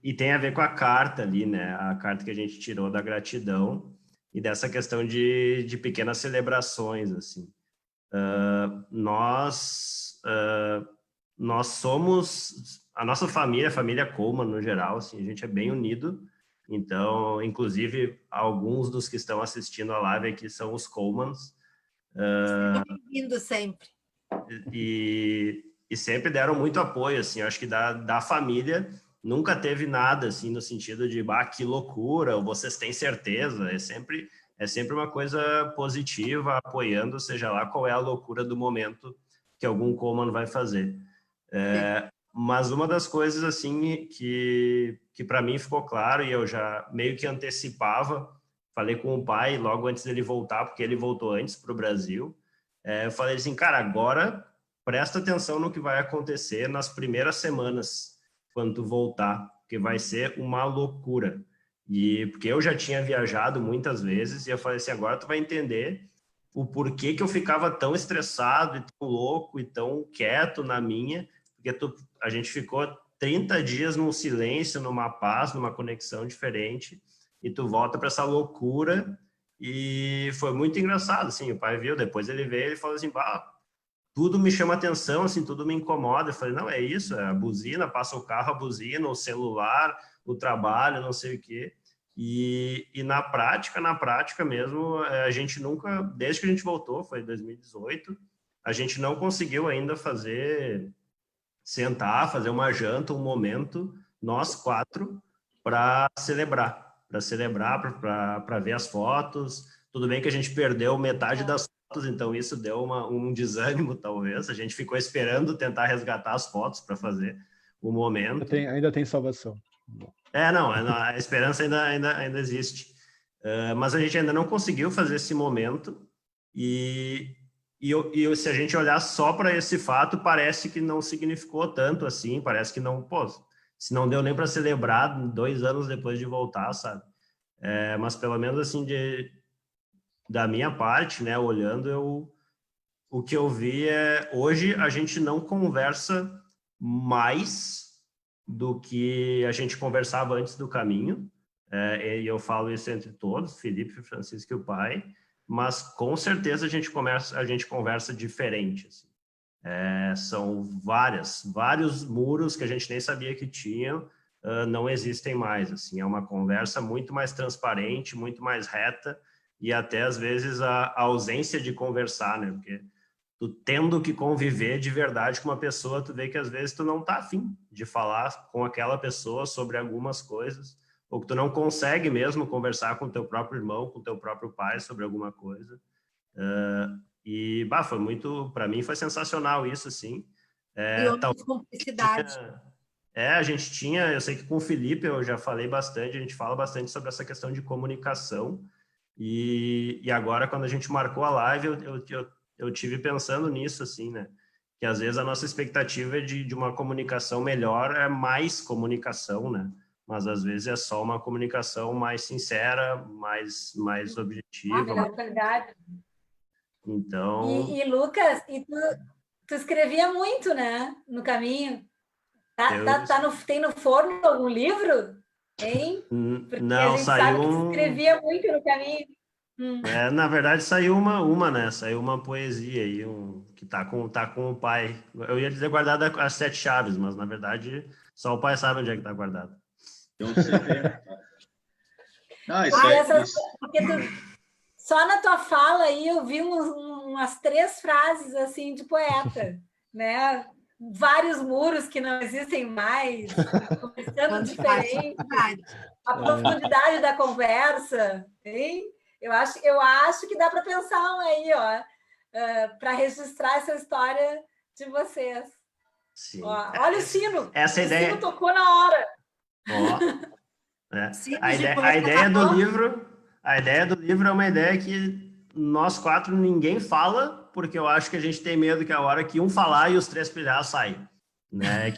E tem a ver com a carta ali, né? A carta que a gente tirou da gratidão e dessa questão de pequenas celebrações, assim. Nós somos... A nossa família, a família Coleman, no geral, assim, a gente é bem unido. Então, inclusive, alguns dos que estão assistindo a live aqui são os Colemans. Bem-vindo sempre. E sempre deram muito apoio, assim. Eu acho que da família nunca teve nada, assim, no sentido de, que loucura, ou vocês têm certeza. É sempre uma coisa positiva, apoiando, seja lá qual é a loucura do momento que algum Coleman vai fazer. Mas uma das coisas, assim, que para mim ficou claro, e eu já meio que antecipava, falei com o pai logo antes dele voltar, porque ele voltou antes para o Brasil, eu falei assim, cara, agora presta atenção no que vai acontecer nas primeiras semanas, quando tu voltar, porque vai ser uma loucura. Porque eu já tinha viajado muitas vezes, e eu falei assim, agora tu vai entender o porquê que eu ficava tão estressado, e tão louco, e tão quieto na minha, porque a gente ficou 30 dias num silêncio, numa paz, numa conexão diferente, e tu volta para essa loucura, e foi muito engraçado, assim, o pai viu, depois ele veio e falou assim, tudo me chama atenção, assim, tudo me incomoda. Eu falei, não, é isso, é a buzina, passa o carro, a buzina, o celular, o trabalho, não sei o quê. E na prática mesmo, a gente nunca, desde que a gente voltou, foi em 2018, a gente não conseguiu ainda sentar, fazer uma janta, um momento, nós 4, para celebrar, para ver as fotos. Tudo bem que a gente perdeu metade das fotos, então isso deu um desânimo, talvez. A gente ficou esperando tentar resgatar as fotos para fazer o momento. Ainda tem salvação. Não, a esperança ainda existe. Mas a gente ainda não conseguiu fazer esse momento e se a gente olhar só para esse fato, parece que não significou tanto assim, parece que não, se não deu nem para celebrar 2 anos depois de voltar, sabe? Mas pelo menos assim, da minha parte, né, olhando, o que eu vi hoje a gente não conversa mais do que a gente conversava antes do caminho, e eu falo isso entre todos, Felipe, Francisco e o pai, mas com certeza a gente conversa diferente. Assim. São vários muros que a gente nem sabia que tinham, não existem mais. Assim, é uma conversa muito mais transparente, muito mais reta, e até às vezes a ausência de conversar, né? Porque tu tendo que conviver de verdade com uma pessoa, tu vê que às vezes tu não tá afim de falar com aquela pessoa sobre algumas coisas, ou que tu não consegue mesmo conversar com teu próprio irmão, com teu próprio pai sobre alguma coisa. Foi muito, para mim foi sensacional isso, assim. Cumplicidade. A gente tinha, eu sei que com o Felipe eu já falei bastante, a gente fala bastante sobre essa questão de comunicação, e agora quando a gente marcou a live, eu tive pensando nisso, assim, né? Que às vezes a nossa expectativa de uma comunicação melhor é mais comunicação, né? Mas às vezes é só uma comunicação mais sincera, mais objetiva. Melhor qualidade. Então... E Lucas, tu escrevia muito, né? No caminho. Tem no forno algum livro? Hein? Porque não, a gente sabe que tu escrevia muito no caminho. Na verdade saiu uma, né? Saiu uma poesia aí, que tá com o pai. Eu ia dizer guardada as 7 chaves, mas na verdade só o pai sabe onde é que tá guardado. Eu sei ver. Porque só na tua fala aí eu vi umas 3 frases assim de poeta, né? Vários muros que não existem mais, conversando diferente, a profundidade da conversa, hein? Eu acho que dá para pensar aí, para registrar essa história de vocês. Sim. Olha o sino. Essa ideia... sino tocou na hora. A ideia do livro é uma ideia que nós 4 ninguém fala, porque eu acho que a gente tem medo que a hora que um falar e os 3 pilhar saem. Né?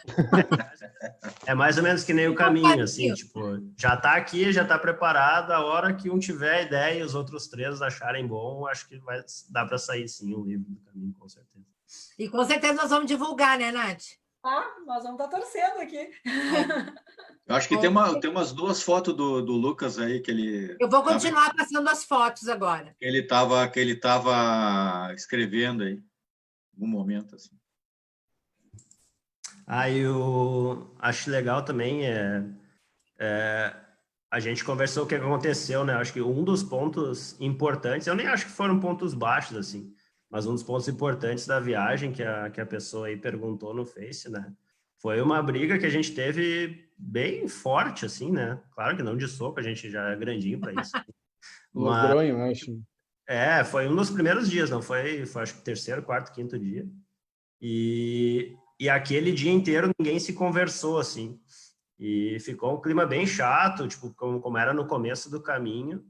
É mais ou menos que nem o caminho, assim, tipo, já tá aqui, já tá preparado, a hora que um tiver ideia e os outros 3 acharem bom, acho que dá para sair sim um livro do caminho, com certeza. E com certeza nós vamos divulgar, né, Nath? Nós vamos estar torcendo aqui. Eu acho que tem umas 2 fotos do Lucas aí que ele... Eu vou continuar passando as fotos agora. Que ele tava escrevendo aí, em algum momento, assim. Eu acho legal também a gente conversou o que aconteceu, né? Acho que um dos pontos importantes, eu nem acho que foram pontos baixos, assim, mas um dos pontos importantes da viagem que a pessoa aí perguntou no Face, né? Foi uma briga que a gente teve bem forte, assim, né? Claro que não de soco, a gente já é grandinho para isso. Logronho, acho. Foi um dos primeiros dias, não foi acho que 3º, 4º, 5º dia. E aquele dia inteiro ninguém se conversou, assim. E ficou um clima bem chato, tipo, como era no começo do caminho.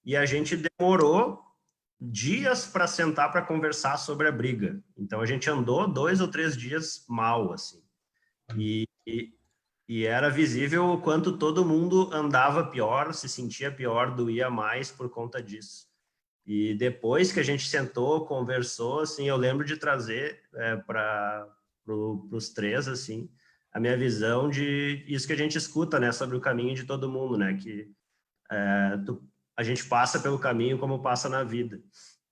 E a gente demorou dias para sentar para conversar sobre a briga. Então, a gente andou 2 ou 3 dias mal, assim. E era visível o quanto todo mundo andava pior, se sentia pior, doía mais por conta disso. E depois que a gente sentou, conversou, assim, eu lembro de trazer para os 3, assim, a minha visão de isso que a gente escuta, né, sobre o caminho de todo mundo, né, que a gente passa pelo caminho como passa na vida.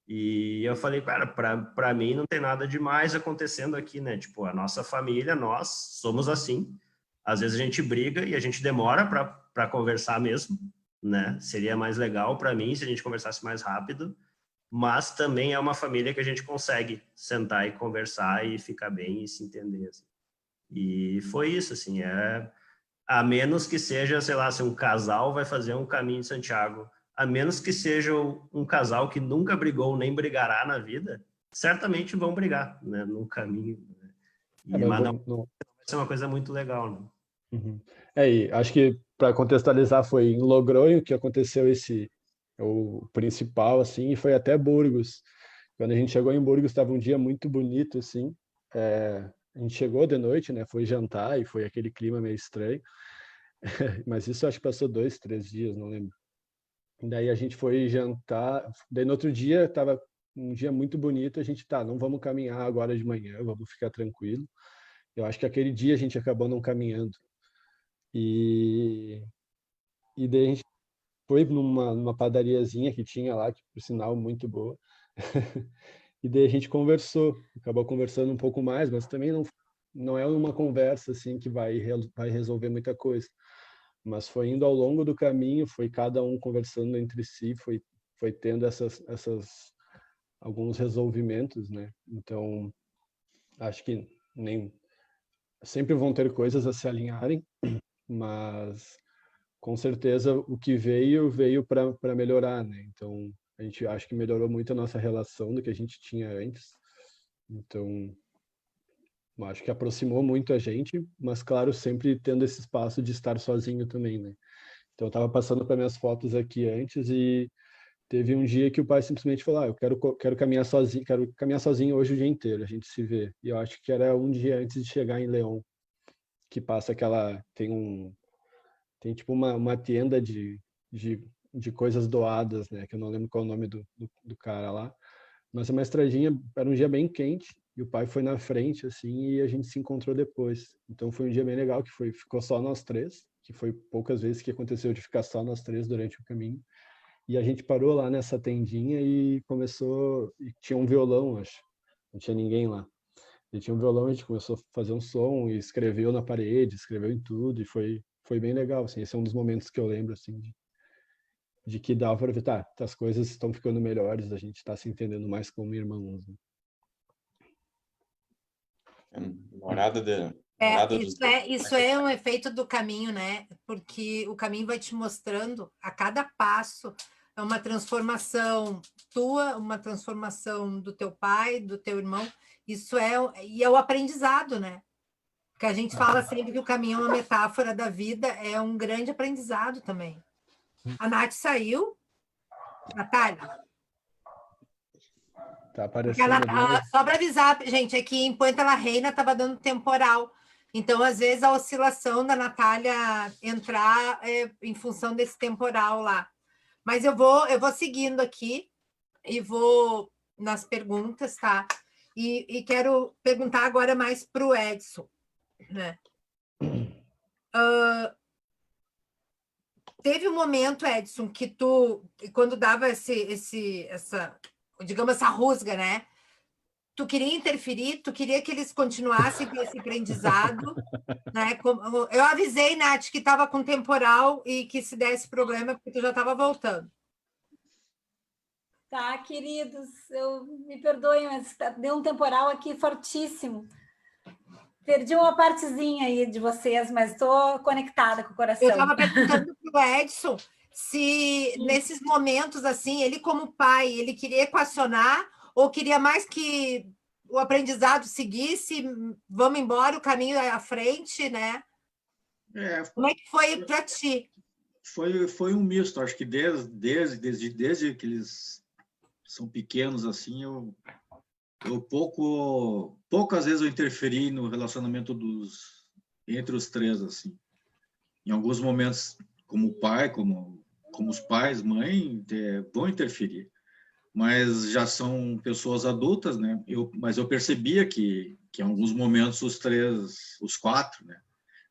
E eu falei, cara, para mim não tem nada demais acontecendo aqui, né, tipo, a nossa família, nós somos assim, às vezes a gente briga e a gente demora para conversar mesmo, né, seria mais legal para mim se a gente conversasse mais rápido, mas também é uma família que a gente consegue sentar e conversar e ficar bem e se entender, assim. E foi isso, assim, a menos que seja, sei lá, se um casal vai fazer um caminho de Santiago, a menos que seja um casal que nunca brigou nem brigará na vida, certamente vão brigar, né, no caminho, né? Mas não vai ser uma coisa muito legal, né? Uhum. E acho que para contextualizar foi em Logronho que aconteceu o principal assim, e foi até Burgos. Quando a gente chegou em Burgos estava um dia muito bonito assim. A gente chegou de noite, né? Foi jantar e foi aquele clima meio estranho. Mas isso acho que passou 2, 3 dias, não lembro. Daí a gente foi jantar. Daí no outro dia estava um dia muito bonito. A gente não vamos caminhar agora de manhã, vamos ficar tranquilo. Eu acho que aquele dia a gente acabou não caminhando. E daí a gente foi numa padariazinha que tinha lá, que por sinal muito boa. E daí a gente acabou conversando um pouco mais, mas também não é uma conversa assim que vai resolver muita coisa. Mas foi indo ao longo do caminho, foi cada um conversando entre si, foi tendo alguns resolvimentos, né? Então, acho que sempre vão ter coisas a se alinharem, mas com certeza o que veio para melhorar, né? Então, a gente acho que melhorou muito a nossa relação do que a gente tinha antes. Então, acho que aproximou muito a gente, mas claro, sempre tendo esse espaço de estar sozinho também, né? Então, eu estava passando para minhas fotos aqui antes e teve um dia que o pai simplesmente falou: eu quero caminhar sozinho hoje o dia inteiro, a gente se vê. E eu acho que era um dia antes de chegar em León, que passa tem tipo uma tenda de coisas doadas, né? Que eu não lembro qual é o nome do cara lá. Mas uma estradinha, era um dia bem quente, e o pai foi na frente, assim, e a gente se encontrou depois. Então foi um dia bem legal, ficou só nós três, que foi poucas vezes que aconteceu de ficar só nós três durante o caminho. E a gente parou lá nessa tendinha e tinha um violão, acho. Não tinha ninguém lá. E tinha um violão, a gente começou a fazer um som e escreveu na parede, escreveu em tudo, e foi bem legal, assim. Esse é um dos momentos que eu lembro, assim, de que dava para ver, as coisas estão ficando melhores, a gente está se entendendo mais como irmãos. Né? Isso é um efeito do caminho, né? Porque o caminho vai te mostrando a cada passo é uma transformação tua, uma transformação do teu pai, do teu irmão. Isso é o aprendizado, né? Que a gente fala sempre que o caminho é uma metáfora da vida, é um grande aprendizado também. A Nath saiu. Natália? Tá aparecendo só para avisar, gente, é que enquanto ela reina, estava dando temporal. Então, às vezes, a oscilação da Natália entrar em função desse temporal lá. Mas eu vou seguindo aqui e vou nas perguntas, tá? E quero perguntar agora mais para o Edson. Né? Teve um momento, Edson, que quando dava digamos, essa rusga, né? Tu queria interferir, tu queria que eles continuassem com esse aprendizado, né? Eu avisei, Nath, que estava com temporal e que se desse problema, porque tu já estava voltando. Tá, queridos, me perdoem, mas deu um temporal aqui fortíssimo. Perdi uma partezinha aí de vocês, mas estou conectada com o coração. Eu estava perguntando para o Edson se, nesses momentos, assim, ele como pai, ele queria equacionar ou queria mais que o aprendizado seguisse, vamos embora, o caminho é à frente, né? Como é que foi para ti? Foi um misto, acho que desde que eles são pequenos, assim, poucas vezes eu interferi no relacionamento entre os três, assim. Em alguns momentos, como pai, como os pais, mãe, vão interferir. Mas já são pessoas adultas, né? Mas eu percebia que em alguns momentos os quatro, né?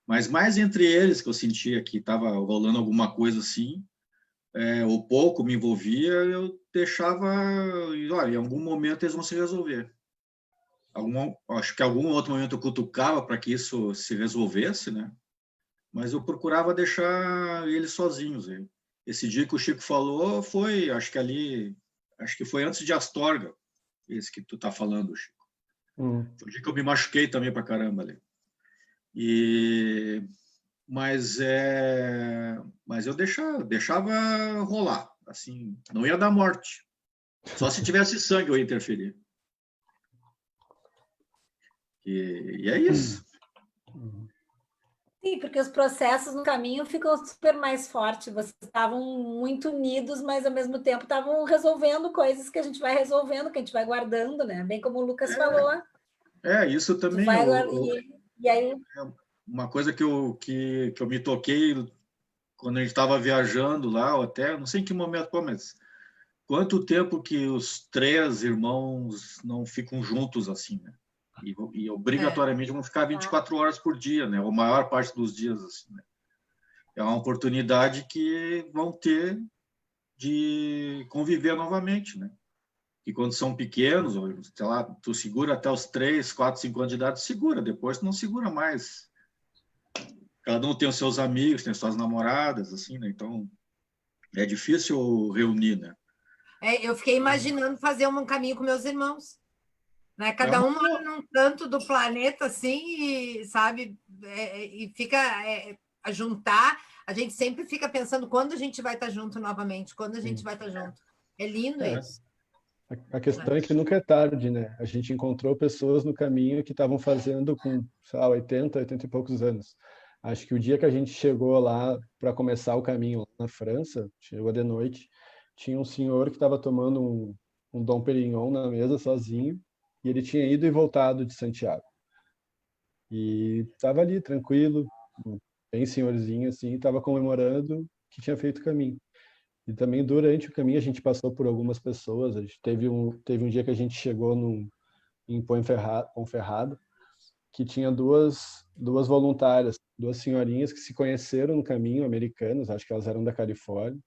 Mas mais entre eles que eu sentia que estava rolando alguma coisa assim, ou pouco me envolvia, eu deixava, olha, em algum momento eles vão se resolver. Acho que em algum outro momento eu cutucava para que isso se resolvesse, né? Mas eu procurava deixar eles sozinhos. Hein? Esse dia que o Chico falou foi, acho que foi antes de Astorga, esse que tu tá falando, Chico. Foi o dia que eu me machuquei também para caramba ali. Mas eu deixava rolar, assim, não ia dar morte. Só se tivesse sangue eu ia interferir. E é isso. Sim, porque os processos no caminho ficam super mais fortes. Vocês estavam muito unidos, mas ao mesmo tempo estavam resolvendo coisas que a gente vai resolvendo, que a gente vai guardando, né? Bem como o Lucas falou. Isso Tu também. vai e aí Uma coisa que eu me toquei quando a gente estava viajando lá, ou até, não sei em que momento, mas quanto tempo que os 3 irmãos não ficam juntos assim, né? E obrigatoriamente vão ficar 24 horas por dia, né? Ou a maior parte dos dias, assim, né? É uma oportunidade que vão ter de conviver novamente, né? E quando são pequenos, ou, sei lá, tu segura até os 3, 4, 5 anos de idade, segura, depois tu não segura mais. Cada um tem os seus amigos, tem as suas namoradas, assim, né? Então, é difícil reunir, né? Eu fiquei imaginando fazer um caminho com meus irmãos, né? É Cada uma um mora num canto do planeta, assim, e, sabe, e fica a juntar. A gente sempre fica pensando quando a gente vai estar junto novamente, quando a gente vai estar junto. É lindo isso. A questão é que nunca é tarde, né? A gente encontrou pessoas no caminho que estavam fazendo com, sei lá, 80 e poucos anos. Acho que o dia que a gente chegou lá para começar o caminho lá na França, chegou de noite, tinha um senhor que estava tomando um Dom Perignon na mesa sozinho, e ele tinha ido e voltado de Santiago. E estava ali, tranquilo, bem senhorzinho assim, estava comemorando que tinha feito o caminho. E também durante o caminho a gente passou por algumas pessoas. A gente teve um dia que a gente chegou em Ponferrada, que tinha duas voluntárias, duas senhorinhas que se conheceram no caminho, americanas, acho que elas eram da Califórnia.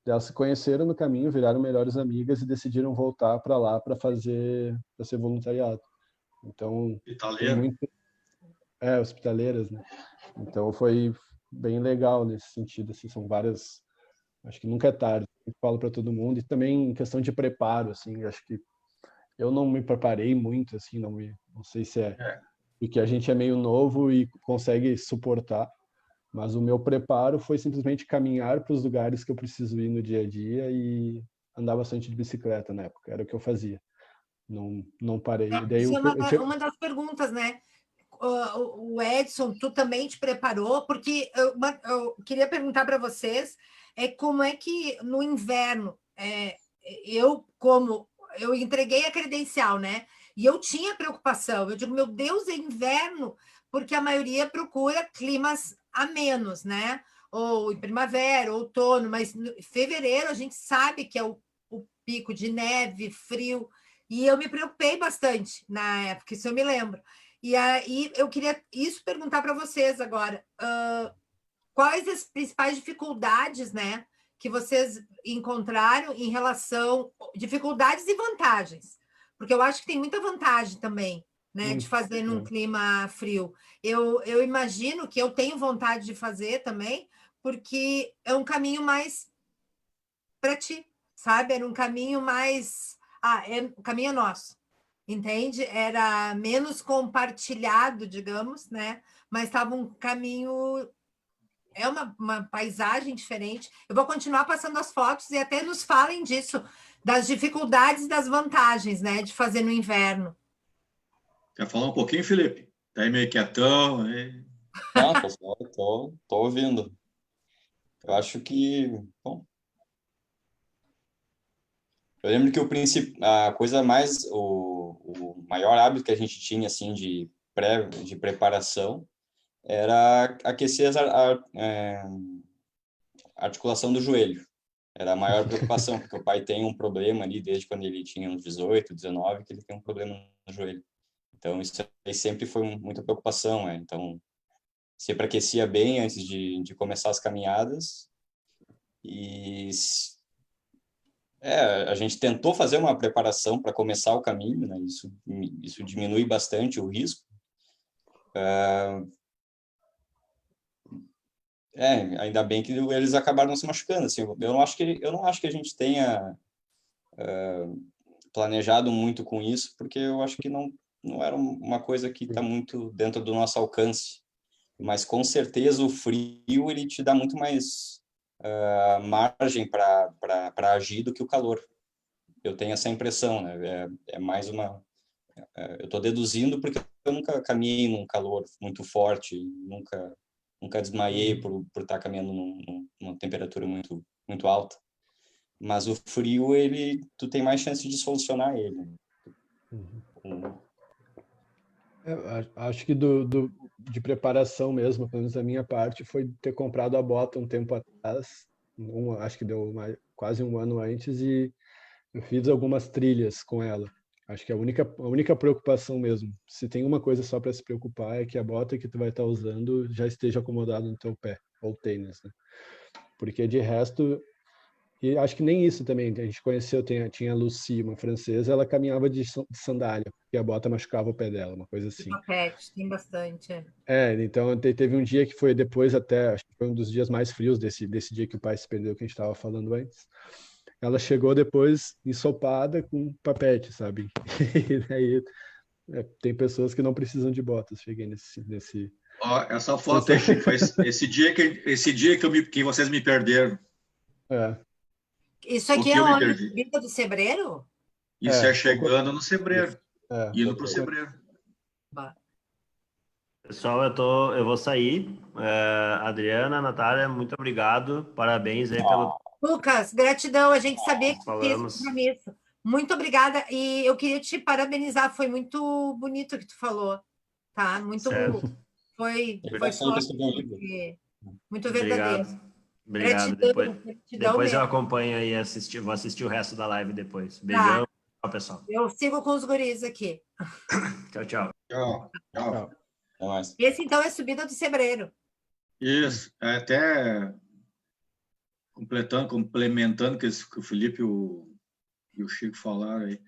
Elas se conheceram no caminho, viraram melhores amigas e decidiram voltar para lá para ser voluntariado. Então, foi Italeiro. muito hospitaleiras, né? Então foi bem legal nesse sentido, assim, são várias. Acho que nunca é tarde, eu falo para todo mundo. E também em questão de preparo, assim, acho que eu não me preparei muito, assim, não sei se é porque a gente é meio novo e consegue suportar, mas o meu preparo foi simplesmente caminhar para os lugares que eu preciso ir no dia a dia e andar bastante de bicicleta na época, era o que eu fazia. Não parei. E daí Isso é uma das perguntas, né? O Edson, tu também te preparou? Porque eu queria perguntar para vocês como é que no inverno, eu entreguei a credencial, né? E eu tinha preocupação. Eu digo, meu Deus, é inverno, porque a maioria procura climas amenos, né? Ou em primavera, outono, mas em fevereiro a gente sabe que é o pico de neve, frio, e eu me preocupei bastante na época, isso eu me lembro. E aí eu queria perguntar para vocês agora. Quais as principais dificuldades, né, que vocês encontraram em relação dificuldades e vantagens? Porque eu acho que tem muita vantagem também, né, de fazer num clima frio. Eu imagino que eu tenho vontade de fazer também, porque é um caminho mais para ti, sabe? Era um caminho mais. O caminho é nosso, entende? Era menos compartilhado, digamos, né? Mas estava um caminho. É uma paisagem diferente. Eu vou continuar passando as fotos e até nos falem disso, das dificuldades e das vantagens, né, de fazer no inverno. Quer falar um pouquinho, Felipe? Tá aí meio quietão. Aí. Não, tô ouvindo. Eu acho que, bom, eu lembro que a coisa mais, o maior hábito que a gente tinha, assim, de preparação era aquecer a articulação do joelho. Era a maior preocupação, porque o pai tem um problema ali desde quando ele tinha uns 18, 19, que ele tem um problema no joelho. Então, isso aí sempre foi muita preocupação, né? Então, sempre aquecia bem antes de começar as caminhadas. E a gente tentou fazer uma preparação para começar o caminho, né? Isso diminui bastante o risco. Ainda bem que eles acabaram não se machucando. Assim, eu não acho que a gente tenha planejado muito com isso, porque eu acho que não era uma coisa que está muito dentro do nosso alcance. Mas com certeza o frio ele te dá muito mais margem para agir do que o calor. Eu tenho essa impressão, né? É mais uma. Eu estou deduzindo porque eu nunca caminhei num calor muito forte, nunca nunca desmaiei por estar caminhando numa temperatura muito alta. Mas o frio, tu tem mais chance de solucionar ele. Acho que de preparação mesmo, pelo menos da minha parte, foi ter comprado a bota um tempo atrás, acho que deu quase um ano antes, e eu fiz algumas trilhas com ela. Acho que a única preocupação mesmo, se tem uma coisa só para se preocupar, é que a bota que tu vai estar usando já esteja acomodada no teu pé, ou tênis, né? Porque de resto, e acho que nem isso também, a gente conheceu, tinha a Lucy, uma francesa, ela caminhava de sandália, porque a bota machucava o pé dela, uma coisa assim. Papete, tem bastante. Então teve um dia que foi depois até, acho que foi um dos dias mais frios desse dia que o pai se perdeu, que a gente estava falando antes. Ela chegou depois ensopada com papete, sabe? E daí tem pessoas que não precisam de botas. Cheguei nesse... Ó, essa foto aí, Chico, foi esse dia que vocês me perderam. Isso aqui é onde? Subida do Sebreiro? Isso é chegando no Sebreiro. Indo para o Sebreiro. Pessoal, eu vou sair. Adriana, Natália, muito obrigado. Parabéns aí pelo... Lucas, gratidão. A gente sabia que tinha esse Falamos. compromisso. Muito obrigada. E eu queria te parabenizar. Foi muito bonito o que tu falou. Tá? Muito. Certo. Foi forte, muito verdadeiro. Obrigado. Gratidão Depois eu mesmo. acompanho aí, vou assistir o resto da live depois. Beijão. Tchau, pessoal. Eu sigo com os guris aqui. Tchau, tchau. Tchau. Esse, então, é Subida do Sebreiro. Isso. Até complementando que o Felipe e o Chico falaram aí.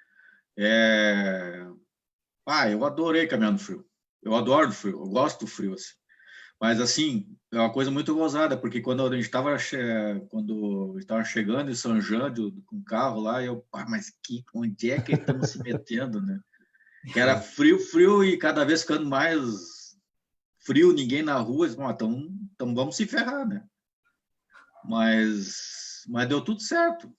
Eu adorei caminhar no frio. Eu adoro o frio. Eu gosto do frio, assim. Mas, assim, é uma coisa muito gozada, porque quando a gente estava chegando em São João com o carro lá, mas onde é que estamos se metendo, né? Que era frio e cada vez ficando mais frio, ninguém na rua, então vamos se ferrar, né? Mas deu tudo certo.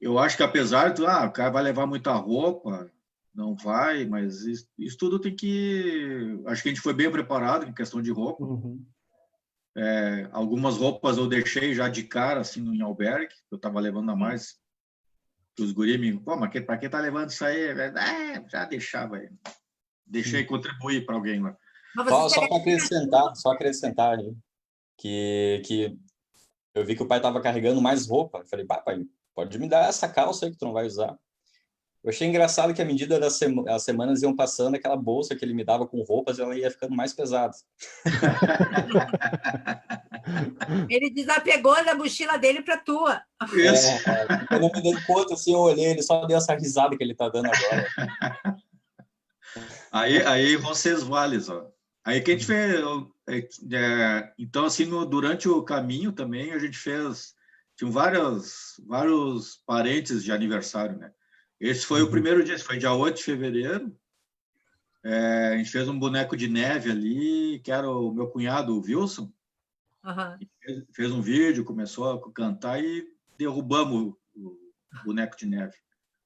Eu acho que apesar de o cara vai levar muita roupa, não vai, mas isso tudo tem que... Acho que a gente foi bem preparado em questão de roupa. Algumas roupas eu deixei já de cara, assim, em albergue, eu estava levando a mais. Os guris me... mas para que tá levando isso aí? Já deixava aí. Deixei contribuir para alguém lá. Só para acrescentar aí, que eu vi que o pai estava carregando mais roupa. Eu falei, pai, pode me dar essa calça aí que tu não vai usar. Eu achei engraçado que à medida das semanas iam passando, aquela bolsa que ele me dava com roupas, ela ia ficando mais pesada. Ele desapegou da mochila dele para a tua. Isso. Eu não me dei conta, assim, eu olhei, ele só deu essa risada que ele está dando agora. Aí vocês valem, ó. Aí que a gente fez... então, assim, durante o caminho também, a gente fez... Tinham vários parentes de aniversário, né? Esse foi o primeiro dia, foi dia 8 de fevereiro. A gente fez um boneco de neve ali, que era o meu cunhado, o Wilson. Fez um vídeo, começou a cantar e derrubamos o boneco de neve.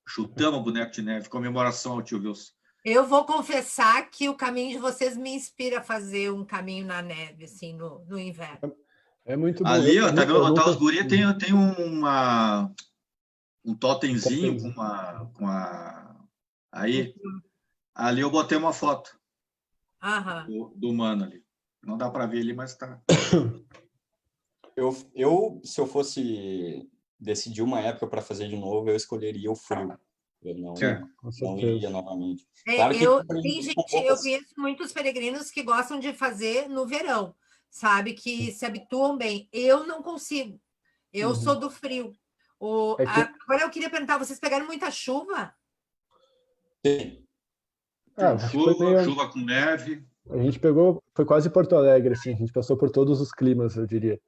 Chutamos o boneco de neve, comemoração ao tio Wilson. Eu vou confessar que o caminho de vocês me inspira a fazer um caminho na neve, assim, no inverno. É muito bom. Ali, ó, tá vendo? Os gurias tem um totemzinho com a... Aí, ali eu botei uma foto do mano ali. Não dá para ver ali, mas tá. Se eu fosse decidir uma época para fazer de novo, eu escolheria o frio. Eu não iria novamente. Claro que eu conheço muitos peregrinos que gostam de fazer no verão, sabe? Que se habituam bem. Eu não consigo. Eu sou do frio. Agora eu queria perguntar, vocês pegaram muita chuva? Sim. Chuva com neve. A gente foi quase Porto Alegre, assim, a gente passou por todos os climas, eu diria.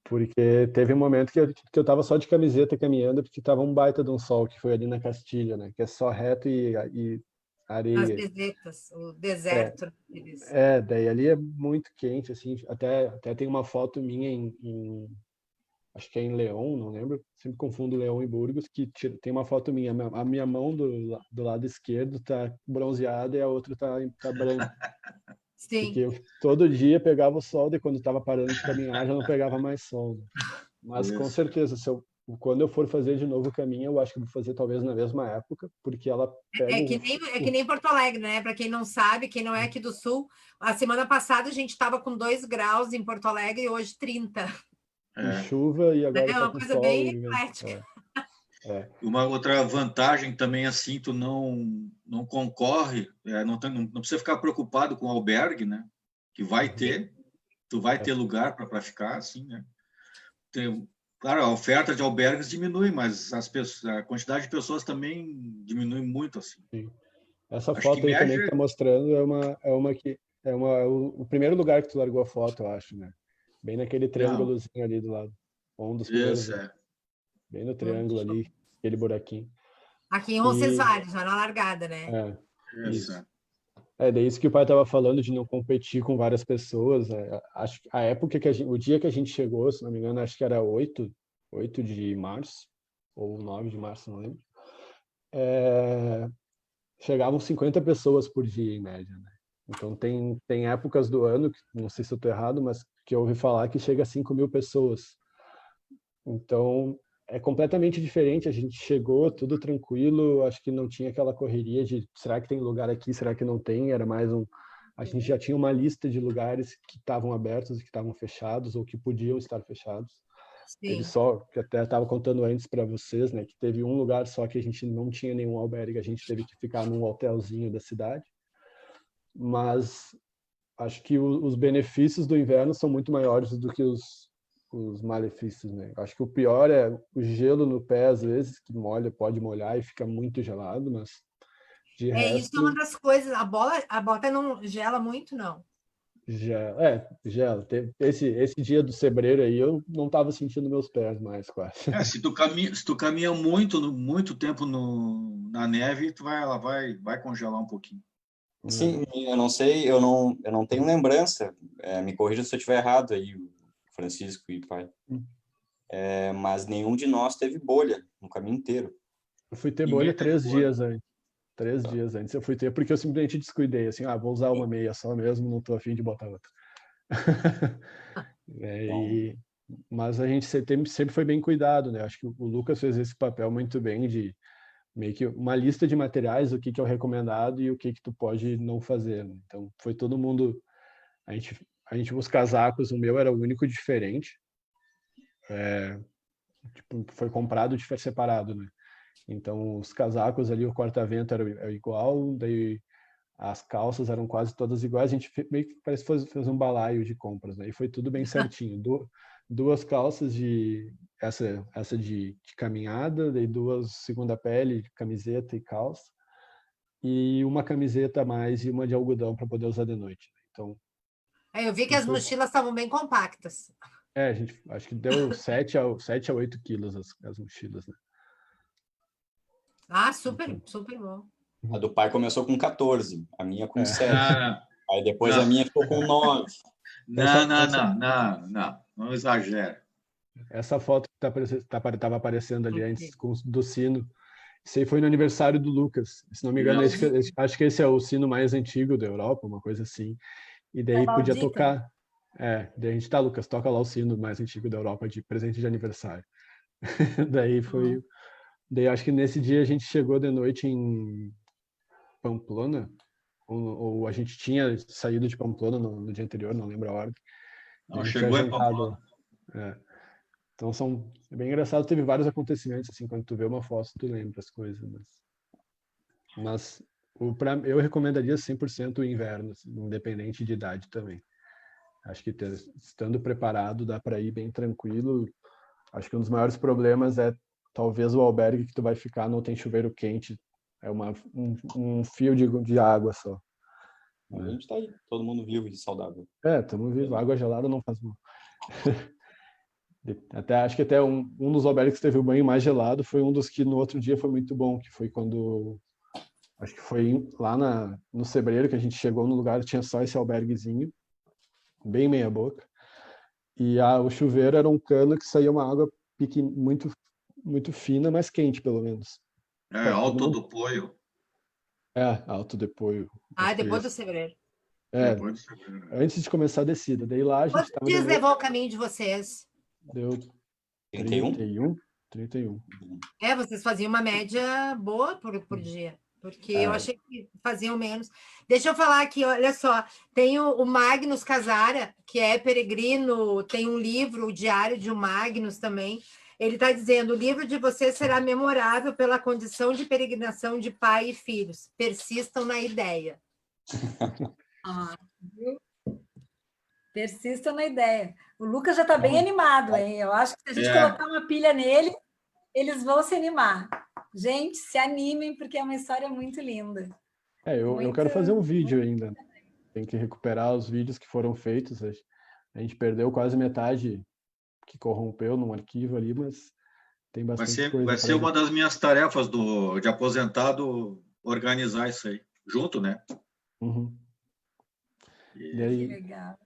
Porque teve um momento que eu tava só de camiseta caminhando, porque tava um baita de um sol, que foi ali na Castilha, né? Que é só reto e areia. As desertas, o deserto. Daí ali é muito quente, assim, até tem uma foto minha acho que é em León, não lembro, sempre confundo León e Burgos, que tem uma foto minha, a minha mão do lado esquerdo tá bronzeada e a outra tá branca. Sim. Porque eu todo dia pegava o sol, e quando estava parando de caminhar já não pegava mais sol, né? Mas com Isso. certeza, quando eu for fazer de novo o caminho, eu acho que vou fazer talvez na mesma época, porque ela pega É que nem Porto Alegre, né? Para quem não sabe, quem não é aqui do Sul, a semana passada a gente estava com 2 graus em Porto Alegre e hoje 30. e chuva e agora É tá uma com coisa sol bem e eclética. Uma outra vantagem também, assim, tu não concorre, não precisa ficar preocupado com o albergue, né? Que vai ter, tu vai ter lugar para ficar, assim, né? Claro, a oferta de albergues diminui, mas a quantidade de pessoas também diminui muito, assim. Sim. Essa Acho foto que aí também média... que tá mostrando é o primeiro lugar que tu largou a foto, eu acho, né? Bem naquele Não, triângulozinho ali do lado. Um dos primeiros, isso, bem no triângulo ali, aquele buraquinho. Aqui em E Roncesvalles, já na largada, né? isso. isso. Daí isso que o pai estava falando de não competir com várias pessoas. Acho que a época o dia que a gente chegou, se não me engano, acho que era 8 de março, ou 9 de março, não lembro. Chegavam 50 pessoas por dia, em média, né? Então tem épocas do ano, que não sei se eu estou errado, mas que eu ouvi falar que chega a 5.000 pessoas. Então, é completamente diferente. A gente chegou tudo tranquilo, acho que não tinha aquela correria de será que tem lugar aqui, será que não tem? Era mais a gente já tinha uma lista de lugares que estavam abertos e que estavam fechados ou que podiam estar fechados. Teve Sim. só, que até estava contando antes para vocês, né, que teve um lugar só que a gente não tinha nenhum albergue, a gente teve que ficar num hotelzinho da cidade. Mas acho que os benefícios do inverno são muito maiores do que os malefícios, né? Acho que o pior é o gelo no pé, às vezes, que pode molhar e fica muito gelado, mas de Isso é uma resto, das coisas. A bota não gela muito, não. gela. Esse dia do sebreiro aí, eu não estava sentindo meus pés mais, quase. Se tu caminha muito tempo na neve, ela vai congelar um pouquinho. Sim, eu não sei, eu não tenho lembrança. Me corrija se eu estiver errado aí, Francisco e pai. Mas nenhum de nós teve bolha no caminho inteiro. Eu fui ter bolha 3 dias antes. 3 dias antes eu fui ter, porque eu simplesmente descuidei, assim, vou usar uma meia só mesmo, não tô a fim de botar outra. Mas a gente sempre foi bem cuidado, né? Acho que o Lucas fez esse papel muito bem de meio que uma lista de materiais, o que é o recomendado e o que tu pode não fazer, né? Então, foi todo mundo... A gente os casacos, o meu era o único diferente. Foi comprado separado, né? Então, os casacos ali, o corta-vento era igual, daí as calças eram quase todas iguais. A gente meio que parece que fez um balaio de compras, né? E foi tudo bem certinho. Duas calças essa de caminhada, daí 2 segunda pele, camiseta e calça, e uma camiseta a mais e uma de algodão para poder usar de noite. Então, Eu vi que as mochilas estavam bem compactas. a gente acho que deu 7 a 8 quilos as mochilas, né? Super, super bom. A do pai começou com 14, a minha com 7. Aí depois Não. a minha ficou com 9. Não exagera. Essa foto que estava aparecendo ali antes do sino, isso aí foi no aniversário do Lucas. Se não me engano, acho que esse é o sino mais antigo da Europa, uma coisa assim. E daí podia tocar. Daí a gente Lucas, toca lá o sino mais antigo da Europa de presente de aniversário. Daí foi. Daí acho que nesse dia a gente chegou de noite em Pamplona, ou a gente tinha saído de Pamplona no dia anterior, não lembro a ordem. Não, chegou em Pamplona. Então é bem engraçado, teve vários acontecimentos, assim, quando tu vê uma foto, tu lembra as coisas, mas eu recomendaria 100% o inverno, assim, independente de idade também. Acho que estando preparado, dá para ir bem tranquilo. Acho que um dos maiores problemas é talvez o albergue que tu vai ficar não tem chuveiro quente, é um fio de água só. A gente tá aí, todo mundo vivo e saudável. Estamos vivos, água gelada não faz mal. Acho que até um dos albergues que teve o banho mais gelado foi um dos que no outro dia foi muito bom, que foi quando, acho que foi lá no Sebreiro, que a gente chegou no lugar, tinha só esse alberguezinho, bem meia boca, e o chuveiro era um cano que saía uma água muito, muito fina, mas quente pelo menos. Alto do Poio. Alto do Poio. Depois do Sebreiro. Depois do Sebreiro. Antes de começar a descida. Daí lá a gente Quantos estava... dias levou o caminho de vocês? Deu 31? 31. Vocês faziam uma média boa por dia, porque eu É. achei que faziam menos. Deixa eu falar aqui, olha só, tem o Magnus Casara, que é peregrino, tem um livro, o Diário de um Magnus também. Ele está dizendo: o livro de vocês será memorável pela condição de peregrinação de pai e filhos. Persistam na ideia. Viu? Persistam na ideia. O Lucas já está bem animado, hein? Eu acho que se a gente colocar uma pilha nele, eles vão se animar. Gente, se animem, porque é uma história muito linda. Eu quero fazer um vídeo ainda. Tem que recuperar os vídeos que foram feitos. A gente perdeu quase metade que corrompeu num arquivo ali, mas tem bastante coisa. Vai ser uma das minhas tarefas de aposentado organizar isso aí. Junto, né? Uhum. Que legal.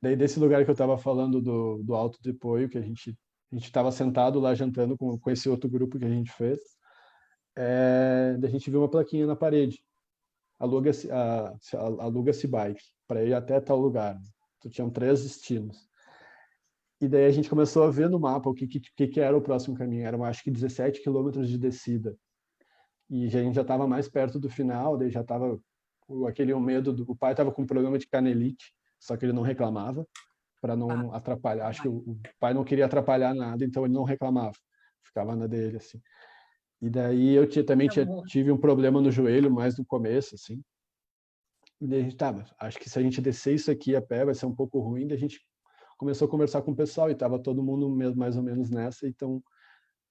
Daí desse lugar que eu estava falando do Alto de Poio, que a gente estava sentado lá jantando com esse outro grupo que a gente fez, daí a gente viu uma plaquinha na parede: aluga-se bike para ir até tal lugar. Então, tinham 3 destinos. E daí a gente começou a ver no mapa o que era o próximo caminho. Eram, acho que, 17 quilômetros de descida. E a gente já estava mais perto do final, daí já estava aquele medo o pai estava com um problema de canelite, só que ele não reclamava para não atrapalhar. Acho que o pai não queria atrapalhar nada, então ele não reclamava, ficava na dele assim. E daí eu tive um problema no joelho mais no começo, assim. E daí a gente acho que se a gente descer isso aqui a pé vai ser um pouco ruim. Daí a gente começou a conversar com o pessoal e estava todo mundo mais ou menos nessa. Então,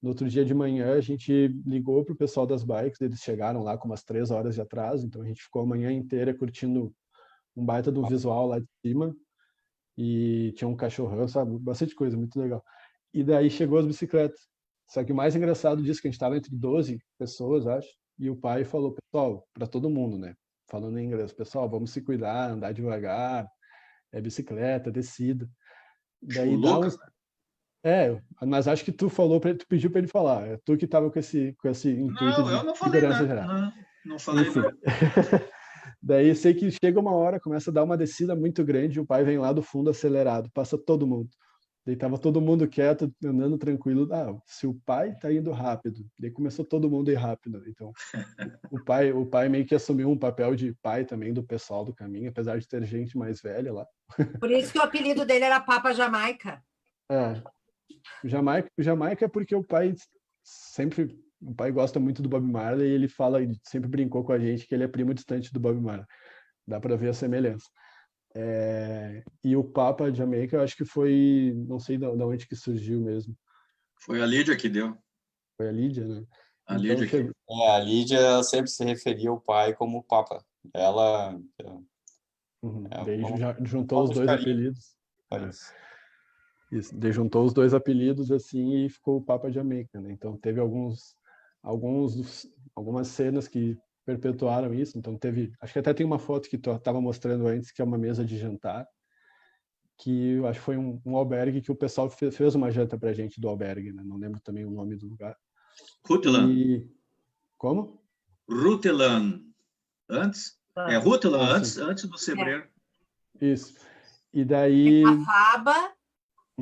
no outro dia de manhã, a gente ligou para o pessoal das bikes, eles chegaram lá com umas 3 horas de atraso, então a gente ficou a manhã inteira curtindo um baita do visual lá de cima, e tinha um cachorrão, sabe? Bastante coisa, muito legal. E daí chegou as bicicletas. Só que o mais engraçado disso é que a gente estava entre 12 pessoas, acho, e o pai falou: pessoal, para todo mundo, né? Falando em inglês: pessoal, vamos se cuidar, andar devagar, bicicleta, descida. Daí O Lucas, né? Mas acho que tu pediu para ele falar. É tu que estava com esse intuito Não, eu de não falei segurança nada. geral. Não falei Enfim. nada. Daí sei que chega uma hora, começa a dar uma descida muito grande, e o pai vem lá do fundo acelerado, passa todo mundo. Daí tava todo mundo quieto, andando tranquilo. Se o pai tá indo rápido, daí começou todo mundo a ir rápido. Então, o pai meio que assumiu um papel de pai também do pessoal do caminho, apesar de ter gente mais velha lá. Por isso que o apelido dele era Papa Jamaica. Jamaica é porque o pai gosta muito do Bob Marley, e ele sempre brincou com a gente que ele é primo distante do Bob Marley. Dá para ver a semelhança. E o Papa Jamaica, eu acho que foi, não sei de onde que surgiu mesmo. Foi a Lídia que deu. Foi a Lídia, né? A Lídia que... A Lídia sempre se referia ao pai como Papa. Ela... Daí já juntou os dois apelidos. Isso. Daí juntou os 2 apelidos assim e ficou o Papa Jamaica, né? Então teve algumas cenas que perpetuaram isso. Então acho que até tem uma foto que tu estava mostrando antes, que é uma mesa de jantar, que eu acho que foi um albergue que o pessoal fez uma janta pra gente do albergue, né? Não lembro também o nome do lugar. Rutland. Como? Rutland. Antes? Rutland, antes do Sebreiro. Isso. E daí... Tem Cafaba,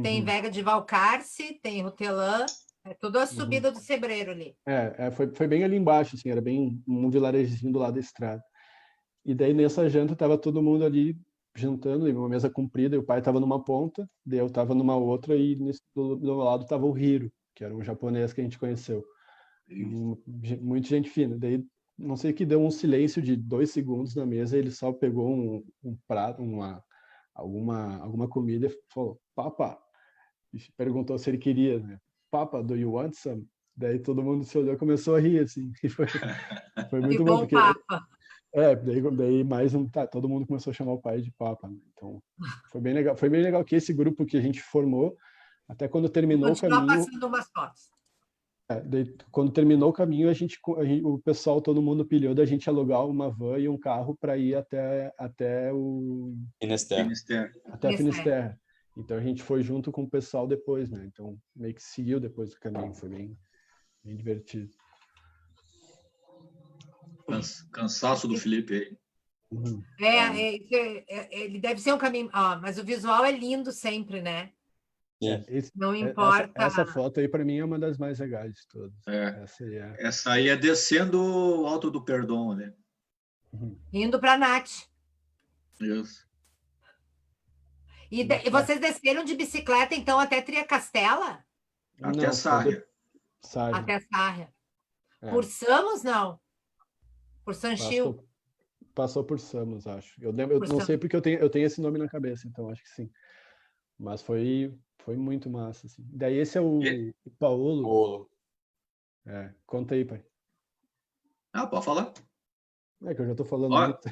tem Vega de Valcarce, tem Rutland, é tudo a subida do Sebreiro ali. Foi bem ali embaixo, assim, era bem um vilarejozinho do lado da estrada. E daí nessa janta tava todo mundo ali jantando, em uma mesa comprida, e o pai tava numa ponta, daí eu tava numa outra, e do meu lado tava o Hiro, que era um japonês que a gente conheceu. Muito gente fina. Daí não sei, que deu um silêncio de 2 segundos na mesa, ele só pegou um prato, alguma comida, e falou: Papa, e perguntou se ele queria, né? Papa, do you want some? Daí todo mundo se olhou e começou a rir, assim. Foi muito bom, porque... Papa. Daí mais todo mundo começou a chamar o pai de Papa, né? Então, foi bem legal que esse grupo que a gente formou, até quando terminou o caminho... passando umas fotos. Daí, quando terminou o caminho, o pessoal, todo mundo pilhou da gente alugar uma van e um carro para ir até o... Finisterre. Até a Finisterre. Então a gente foi junto com o pessoal depois, né? Então meio que seguiu depois do caminho, foi bem divertido. Cansaço do Felipe aí. Ele deve ser um caminho... mas o visual é lindo sempre, né? Não Essa, importa... essa foto aí, para mim, é uma das mais legais de todas. Essa aí é descendo o Alto do Perdão, né? Indo para a Nath. Isso. E vocês desceram de bicicleta, então, até Triacastela? Até Sarria. Até Sarria. Por Samos, não? Por Sanchil? Passou por Samos, acho. Eu não sei porque eu tenho esse nome na cabeça, então acho que sim. Mas foi muito massa, assim. Daí esse é o Paulo. Conta aí, pai. Pode falar. É que eu já tô falando muito.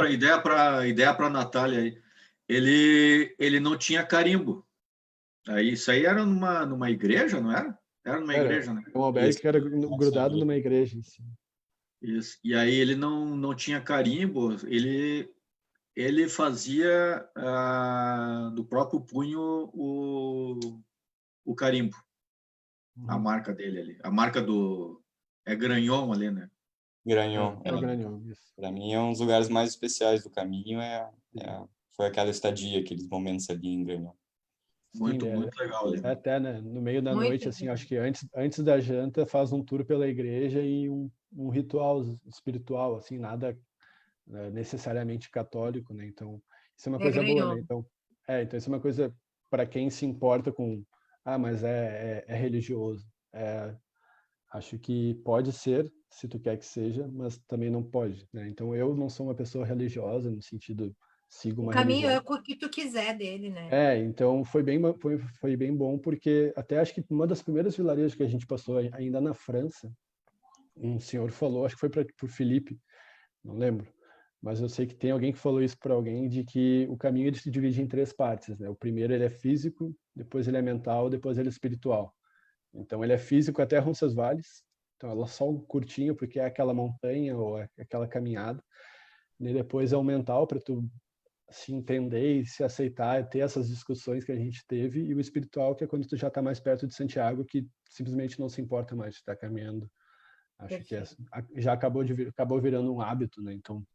Ideia para Natália aí. Ele não tinha carimbo. Isso aí era numa igreja, não era? Era numa igreja, né? Um albergue que era grudado numa igreja. Assim. Isso. E aí ele não tinha carimbo, ele fazia do próprio punho o carimbo. A marca dele ali. A marca do... É Gragnon ali, né? Gragnon. Gragnon, isso. Para mim, é um dos lugares mais especiais do caminho. Foi aquela estadia, aqueles momentos ali em Gragnon. Muito legal ali. Até, né, no meio da noite, assim, acho que antes da janta faz um tour pela igreja e um ritual espiritual, assim, nada necessariamente católico, né? Então, isso é uma coisa boa, né? Então isso é uma coisa para quem se importa com, mas é religioso. Acho que pode ser, se tu quer que seja, mas também não pode, né? Então, eu não sou uma pessoa religiosa no sentido sigo uma religião. O caminho é o que tu quiser dele, né? Então foi bem bom, porque até acho que uma das primeiras vilarejos que a gente passou ainda na França, um senhor falou, acho que foi para o Felipe, não lembro, mas eu sei que tem alguém que falou isso para alguém, de que o caminho ele se divide em 3 partes, né? O primeiro ele é físico, depois ele é mental, depois ele é espiritual. Então ele é físico até Roncesvalles, então ela só um curtinho porque é aquela montanha ou aquela caminhada, e depois é o mental para tu se entender e se aceitar, ter essas discussões que a gente teve, e o espiritual, que é quando tu já está mais perto de Santiago, que simplesmente não se importa mais de estar caminhando. Acho que já acabou virando um hábito, né? Então,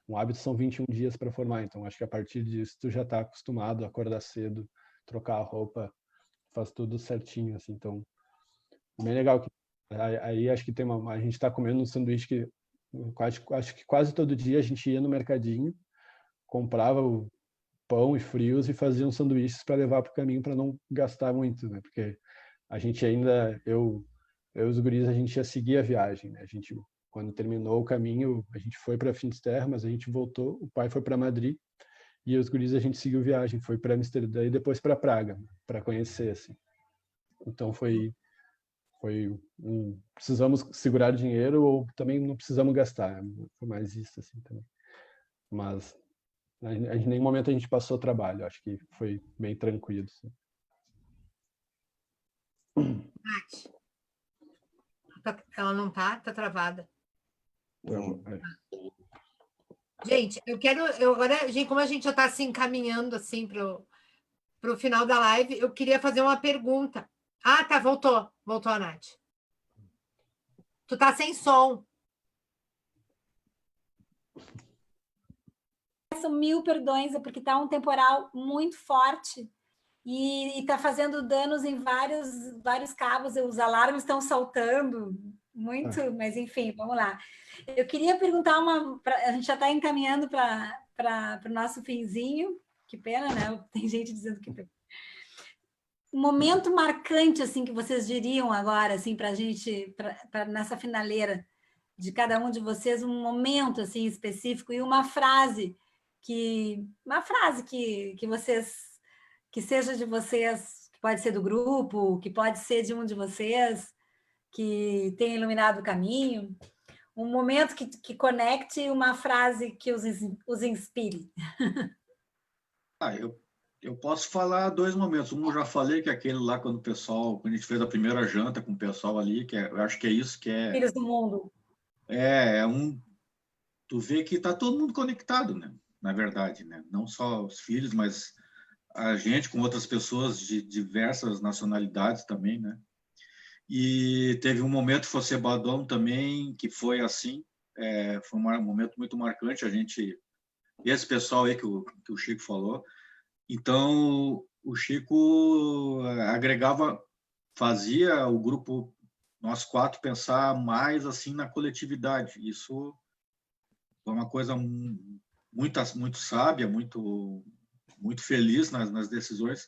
um hábito são 21 dias para formar, então acho que a partir disso tu já está acostumado a acordar cedo, trocar a roupa, faz tudo certinho, assim. Então, bem legal. Aí acho que a gente está comendo um sanduíche que acho que quase todo dia a gente ia no mercadinho, comprava o pão e frios e fazia uns sanduíches para levar para o caminho, para não gastar muito, né? Porque a gente ainda, eu e os guris, a gente ia seguir a viagem, né? A gente, quando terminou o caminho, a gente foi para Finisterre, mas a gente voltou, o pai foi para Madrid e os guris a gente seguiu viagem, foi para Amsterdã e depois para Praga, para conhecer, assim. Então precisamos segurar dinheiro ou também não precisamos gastar, foi mais isso, assim, também. Mas em nenhum momento a gente passou trabalho, acho que foi bem tranquilo. Assim. Ela não tá travada. Gente, agora, gente, como a gente já está se encaminhando assim para o final da live, eu queria fazer uma pergunta. Tá, voltou a Nath. Tu tá sem som. Peço 1000 perdões, é porque tá um temporal muito forte e tá fazendo danos em vários cabos, os alarmes estão saltando muito, mas enfim, vamos lá. Eu queria perguntar a gente já está encaminhando para o nosso finzinho, que pena, né? Tem gente dizendo que um momento marcante assim que vocês diriam agora assim para a gente nessa finaleira de cada um de vocês, um momento assim específico e uma frase que vocês, que seja de vocês, que pode ser do grupo, que pode ser de um de vocês que tenha iluminado o caminho, um momento que conecte, uma frase que os inspire. Eu posso falar 2 momentos. Um eu já falei, que é aquele lá quando a gente fez a primeira janta com o pessoal ali, que eu acho que é isso que é... Filhos do mundo. Tu vê que tá todo mundo conectado, né? Na verdade, né? Não só os filhos, mas a gente com outras pessoas de diversas nacionalidades também, né? E teve um momento Fosebadon também, que foi assim, foi um momento muito marcante. Esse pessoal aí que o Chico falou. Então, o Chico fazia o grupo, nós 4, pensar mais assim na coletividade. Isso foi uma coisa muito sábia, muito feliz nas decisões,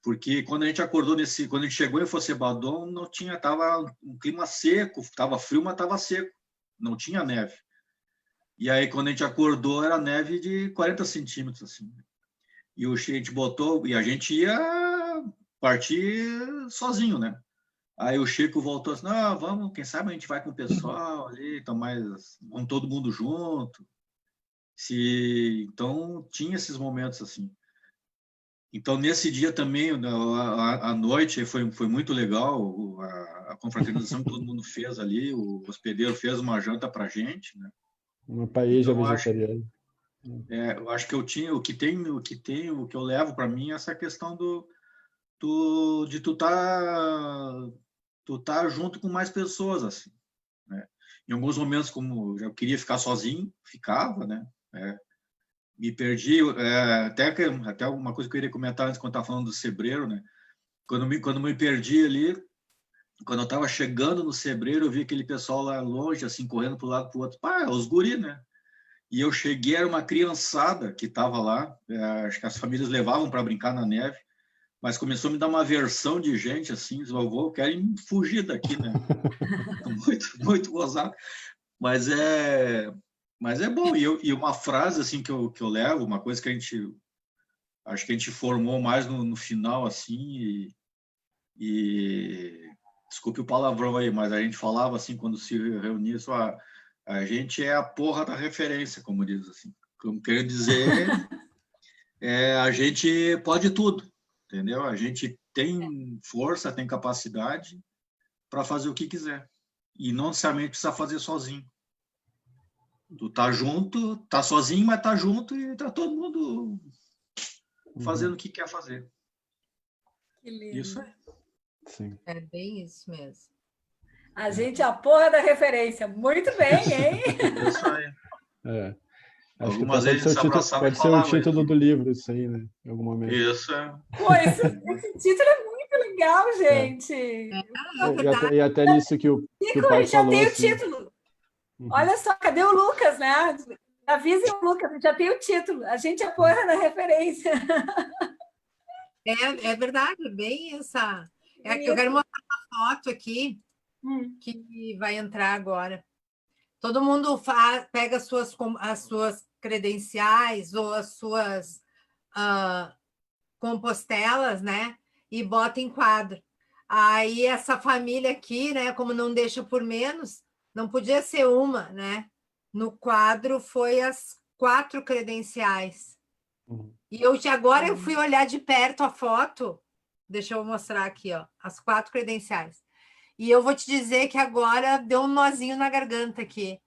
porque quando a gente acordou quando a gente chegou em Focebadon, não tinha, tava um clima seco, tava frio, mas tava seco, não tinha neve. E aí quando a gente acordou era neve de 40 centímetros assim. E a gente botou, e a gente ia partir sozinho, né? Aí o Chico voltou assim, não, vamos, quem sabe a gente vai com o pessoal ali, então vamos todo mundo junto. Então, tinha esses momentos assim. Então, nesse dia também, à noite, foi muito legal a confraternização que todo mundo fez ali, o hospedeiro fez uma janta para a gente, né? Uma paella Então, vegetariana. eu acho que eu tinha, o que eu levo para mim é essa questão de tu tá junto com mais pessoas, assim, né? Em alguns momentos, como eu queria ficar sozinho, ficava, né? Me perdi, até uma coisa que eu queria comentar antes, quando eu estava falando do Sebreiro, né? Quando me perdi ali, quando eu estava chegando no Sebreiro, eu vi aquele pessoal lá longe, assim, correndo para um lado para o outro. Pá, os guri, né? E eu cheguei, era uma criançada que estava lá, acho que as famílias levavam para brincar na neve, mas começou a me dar uma aversão de gente, assim, eu quero fugir daqui, né? Muito gozado. Mas é bom. E uma frase assim que eu levo, uma coisa que acho que a gente formou mais no final, assim, e desculpe o palavrão aí, mas a gente falava assim quando se reunia, isso, a gente é a porra da referência, como diz assim. Como quer dizer, a gente pode tudo, entendeu? A gente tem força, tem capacidade para fazer o que quiser. E não necessariamente precisa fazer sozinho. Tu tá junto, tá sozinho, mas tá junto e tá todo mundo fazendo o que quer fazer. Que lindo. Isso aí. Sim. É bem isso mesmo. A gente é a porra da referência. Muito bem, hein? Isso aí. Acho Algumas que vezes pode ser o título do livro, isso aí, né? Em algum momento. Isso é. Pô, esse título é muito legal, gente. E até nisso que o pai já falou. Tem o assim. título. Olha só, cadê o Lucas, né? Avisem o Lucas, já tem o título. A gente é a porra da referência. É verdade, é bem essa. Eu quero mostrar uma foto aqui que vai entrar agora. Todo mundo pega as suas credenciais ou as suas compostelas, né? E bota em quadro. Aí essa família aqui, né? Como não deixa por menos, não podia ser uma, né? No quadro foi as 4 credenciais. E agora eu fui olhar de perto a foto. Deixa eu mostrar aqui, ó, as 4 credenciais. E eu vou te dizer que agora deu um nozinho na garganta aqui,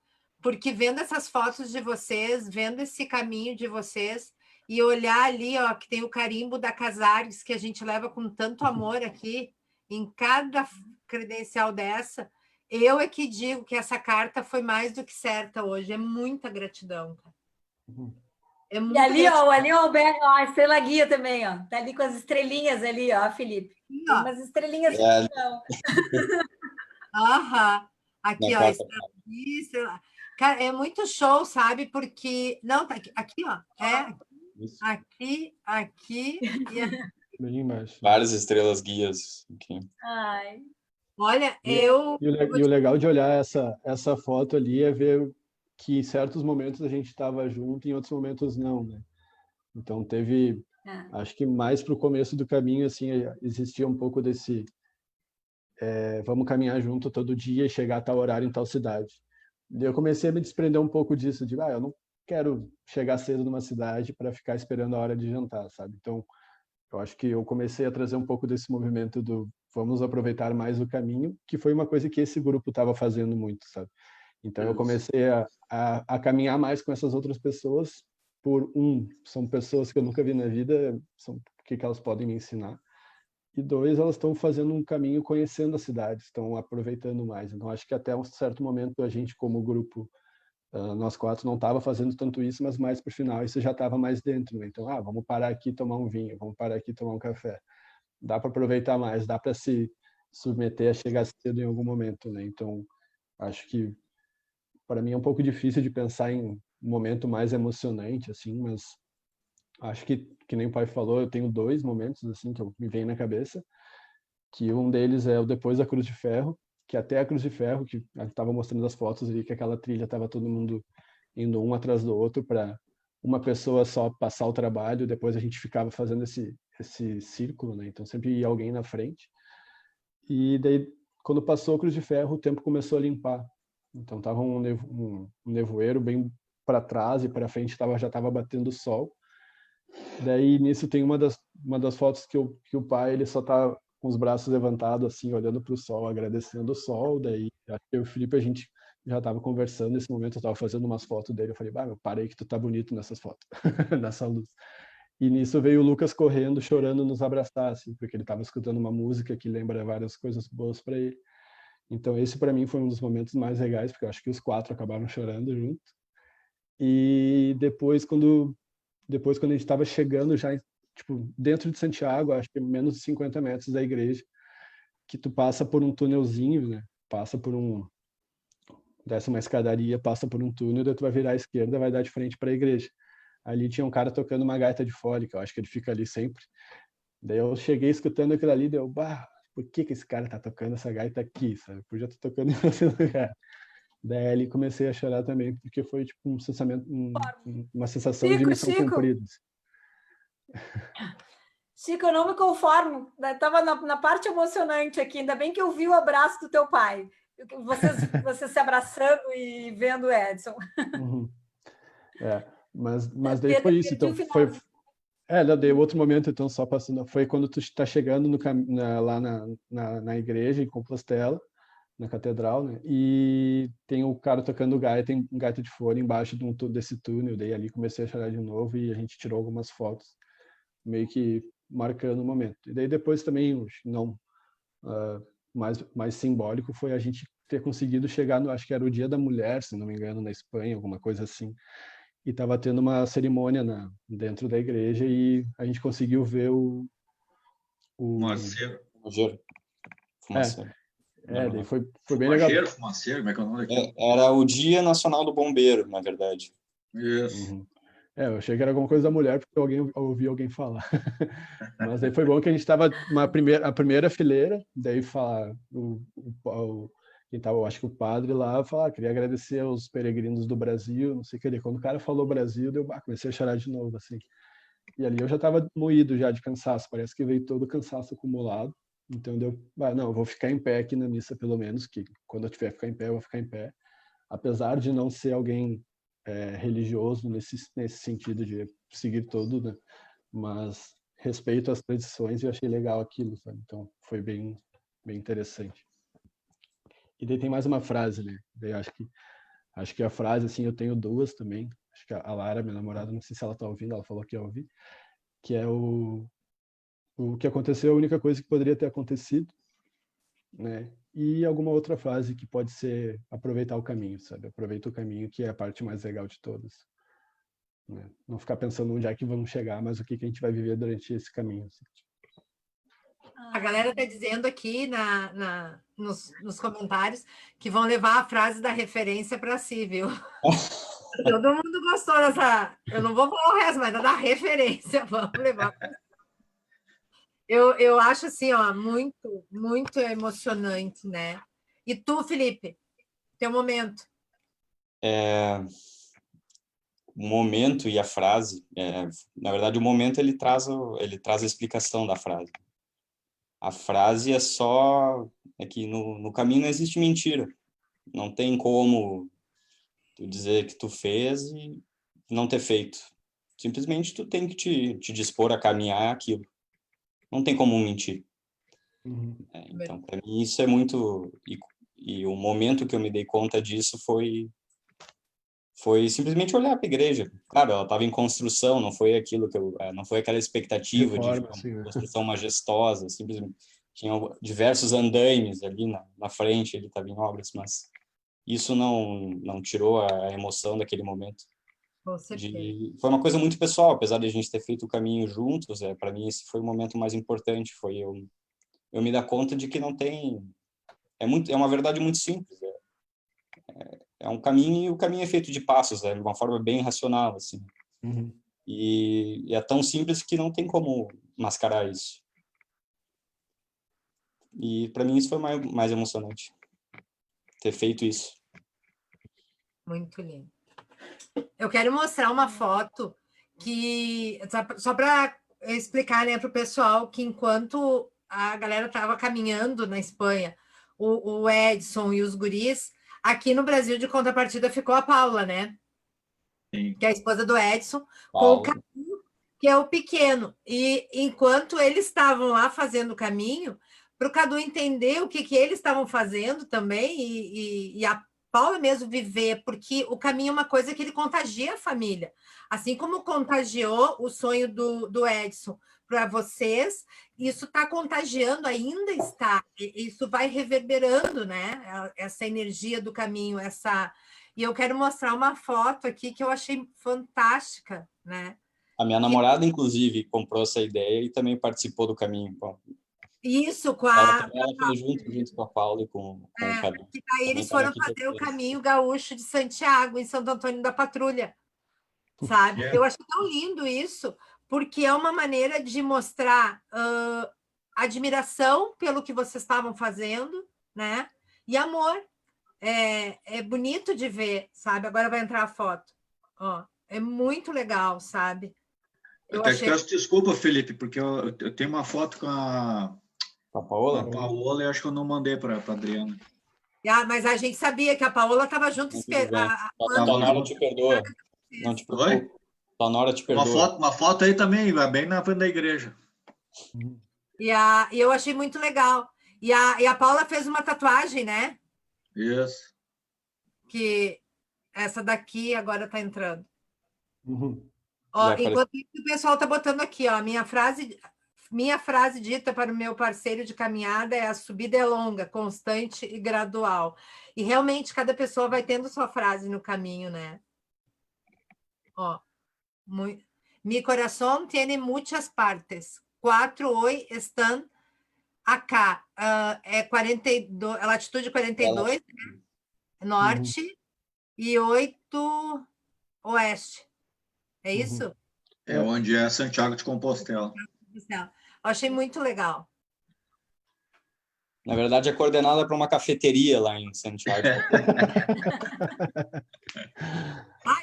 porque vendo essas fotos de vocês, vendo esse caminho de vocês, e olhar ali, ó, que tem o carimbo da Casares, que a gente leva com tanto amor aqui, em cada credencial dessa, eu é que digo que essa carta foi mais do que certa hoje. É muita gratidão, cara. E ali, ó, a estrela guia também, ó. Tá ali com as estrelinhas ali, ó, Felipe. Tem umas estrelinhas. Aqui, ó, estrela. Cara, é muito show, sabe? Porque não, tá aqui, ó. Aqui e aqui. Bem embaixo. Várias estrelas guias aqui. Ai. Olha, E o legal de olhar essa foto ali é ver que em certos momentos a gente estava junto e em outros momentos não, né? Então teve, acho que mais para o começo do caminho, assim, existia um pouco desse vamos caminhar junto todo dia e chegar a tal horário em tal cidade. E eu comecei a me desprender um pouco disso, de eu não quero chegar cedo numa cidade para ficar esperando a hora de jantar, sabe? Então, eu acho que eu comecei a trazer um pouco desse movimento do vamos aproveitar mais o caminho, que foi uma coisa que esse grupo estava fazendo muito, sabe? Então, eu comecei a caminhar mais com essas outras pessoas são pessoas que eu nunca vi na vida, o que elas podem me ensinar. E 2, elas estão fazendo um caminho conhecendo a cidade, estão aproveitando mais. Então, acho que até um certo momento a gente, como grupo, nós 4 não tava fazendo tanto isso, mas mais pro final isso já estava mais dentro, né? Então, vamos parar aqui e tomar um vinho, vamos parar aqui e tomar um café. Dá para aproveitar mais, dá para se submeter a chegar cedo em algum momento, né? Então, acho que para mim é um pouco difícil de pensar em um momento mais emocionante, assim, mas acho que nem o pai falou, eu tenho 2 momentos, assim, que me vem na cabeça, que um deles é o depois da Cruz de Ferro, que até a Cruz de Ferro, que eu estava mostrando as fotos ali, que aquela trilha estava todo mundo indo um atrás do outro para uma pessoa só passar o trabalho, depois a gente ficava fazendo esse círculo, né? Então sempre ia alguém na frente. E daí, quando passou a Cruz de Ferro, o tempo começou a limpar. Então tava um nevoeiro bem para trás e para frente já estava batendo o sol. Daí nisso tem uma das fotos que o pai ele só tá com os braços levantados assim, olhando para o sol, agradecendo o sol. Daí acho que eu e o Felipe a gente já estava conversando nesse momento, eu estava fazendo umas fotos dele, eu falei: "Bah, meu, parei que tu tá bonito nessas fotos", nessa luz. E nisso veio o Lucas correndo, chorando, nos abraçar, assim, porque ele estava escutando uma música que lembra várias coisas boas para ele. Então esse para mim foi um dos momentos mais legais, porque eu acho que os 4 acabaram chorando junto. E depois quando a gente estava chegando já, tipo, dentro de Santiago, acho que menos de 50 metros da igreja, que tu passa por um túnelzinho, né? Desce uma escadaria, passa por um túnel, daí tu vai virar à esquerda, vai dar de frente para a igreja. Ali tinha um cara tocando uma gaita de fole, que eu acho que ele fica ali sempre. Daí eu cheguei escutando aquilo ali, deu, bah, por que esse cara tá tocando essa gaita aqui, sabe? Podia estar tocando em outro lugar. Daí ali comecei a chorar também, porque foi tipo uma sensação de missão cumprida. Chico, eu não me conformo. Estava na parte emocionante aqui. Ainda bem que eu vi o abraço do teu pai. Vocês se abraçando e vendo o Edson. Uhum. Mas daí foi isso. Então, daí outro momento, então, só passando. Foi quando tu está chegando lá na igreja, em Compostela, na catedral, né? E tem o cara tocando gaita, tem um gaita de fora embaixo desse túnel. Daí ali comecei a chorar de novo e a gente tirou algumas fotos, meio que marcando o momento. E daí depois também, não mais simbólico, foi a gente ter conseguido chegar acho que era o Dia da Mulher, se não me engano, na Espanha, alguma coisa assim. E estava tendo uma cerimônia dentro da igreja e a gente conseguiu ver o Fumaceiro. Daí foi bem legal. Fumaceiro, como é que é o nome daquilo? Era o Dia Nacional do Bombeiro, na verdade. Isso. Uhum. Eu achei que era alguma coisa da mulher, porque eu ouvi alguém falar. Mas aí foi bom que a gente estava a primeira fileira, daí fala quem tava, eu acho que o padre lá, falar, queria agradecer aos peregrinos do Brasil, não sei o que. Quando o cara falou Brasil, comecei a chorar de novo, assim. E ali eu já estava moído já de cansaço, parece que veio todo o cansaço acumulado. Então não, eu vou ficar em pé aqui na missa, pelo menos, que quando eu tiver que ficar em pé, eu vou ficar em pé. Apesar de não ser alguém religioso nesse sentido de seguir tudo, né? Mas respeito às tradições e eu achei legal aquilo, sabe? Então foi bem interessante. E daí tem mais uma frase, né? Daí acho que a frase, assim, eu tenho 2 também. Acho que a Lara, minha namorada, não sei se ela tá ouvindo, ela falou que ia ouvir, que é o que aconteceu, a única coisa que poderia ter acontecido, né? E alguma outra frase que pode ser aproveitar o caminho, sabe? Aproveita o caminho, que é a parte mais legal de todas. Né? Não ficar pensando onde é que vamos chegar, mas o que a gente vai viver durante esse caminho. Assim. A galera está dizendo aqui nos comentários que vão levar a frase da referência para si, viu? Todo mundo gostou dessa. Eu não vou falar o resto, mas da referência, vamos levar. Eu acho assim, ó, muito, muito emocionante, né? E tu, Felipe, teu momento. O momento e a frase, na verdade, o momento ele traz a explicação da frase. A frase é que no caminho não existe mentira. Não tem como tu dizer que tu fez e não ter feito. Simplesmente tu tem que te dispor a caminhar aquilo. Não tem como mentir. Uhum. Então, para mim, isso é muito... E o momento que eu me dei conta disso foi simplesmente olhar para a igreja. Claro, ela estava em construção, não foi aquilo não foi aquela expectativa de uma construção majestosa, simplesmente tinha diversos andaimes ali na frente, ele estava em obras, mas isso não tirou a emoção daquele momento. Com certeza. Foi uma coisa muito pessoal, apesar de a gente ter feito o caminho juntos, para mim esse foi o momento mais importante, foi eu me dar conta de que não tem... É uma verdade muito simples, é um caminho, e o caminho é feito de passos, de uma forma bem racional, assim. Uhum. E é tão simples que não tem como mascarar isso. E para mim isso foi mais emocionante, ter feito isso. Muito lindo. Eu quero mostrar uma foto que, só para explicar, né, para o pessoal, que enquanto a galera estava caminhando na Espanha, o Edson e os guris, aqui no Brasil, de contrapartida, ficou a Paula, né? Sim. Que é a esposa do Edson, Paulo. com o Cadu, que é o pequeno. E enquanto eles estavam lá fazendo o caminho, para o Cadu entender o que eles estavam fazendo também, e a Paula mesmo viver, porque o caminho é uma coisa que ele contagia a família. Assim como contagiou o sonho do Edson para vocês, isso está contagiando, ainda está. Isso vai reverberando, né? Essa energia do caminho, essa... E eu quero mostrar uma foto aqui que eu achei fantástica, né? A minha namorada, inclusive, comprou essa ideia e também participou do caminho. Isso, com Ela foi junto com a Paula e com o Cadu. que daí eles foram fazer o caminho gaúcho de Santiago, em Santo Antônio da Patrulha, sabe? Eu acho tão lindo isso, porque é uma maneira de mostrar admiração pelo que vocês estavam fazendo, né? E amor. É bonito de ver, sabe? Agora vai entrar a foto. Ó, é muito legal, sabe? Eu até peço desculpa, Felipe, porque eu tenho uma foto com a Paola e acho que eu não mandei para a Adriana. Mas a gente sabia que a Paola estava junto esperando. A Nora te perdoa. Não te preocupe. A Nora te perdoa. Uma foto aí também, vai bem na frente da igreja. E eu achei muito legal. E a Paula fez uma tatuagem, né? Isso. Que essa daqui agora está entrando. Uhum. Ó, enquanto isso, o pessoal está botando aqui, ó, minha frase dita para o meu parceiro de caminhada é: a subida é longa, constante e gradual. E realmente cada pessoa vai tendo sua frase no caminho, né? Ó, mi corazón tiene muchas partes. 4 hoy están acá. É 42, latitude 42, né? Norte, e 8 oeste. É isso? É onde é Santiago de Compostela. Eu achei muito legal. Na verdade, é coordenada para uma cafeteria lá em Santiago.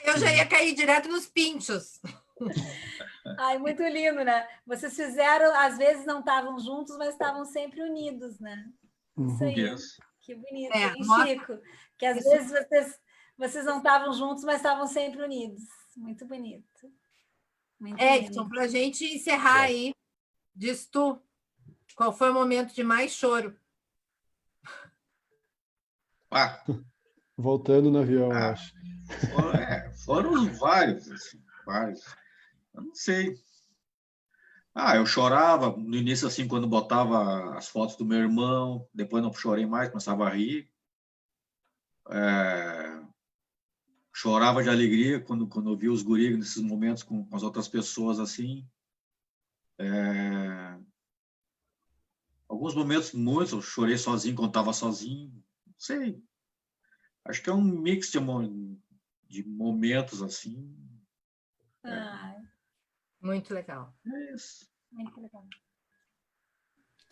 Eu já ia cair direto nos pinchos. Ai, muito lindo, né? Vocês fizeram, às vezes não estavam juntos, mas estavam sempre unidos, né? Isso aí. Yes. Que bonito, bem Chico. Que às vezes vocês não estavam juntos, mas estavam sempre unidos. Muito bonito. Muito Edson, para a gente encerrar aí, diz tu, qual foi o momento de mais choro? Voltando no avião, eu acho. Foram vários, assim, vários. Eu não sei. Eu chorava no início, assim, quando botava as fotos do meu irmão, depois não chorei mais, começava a rir. Chorava de alegria quando eu via os guris nesses momentos com as outras pessoas, assim. Alguns momentos, muitos, eu chorei sozinho quando estava sozinho. Não sei. Acho que é um mix de momentos, assim. Muito legal. É isso. Muito legal.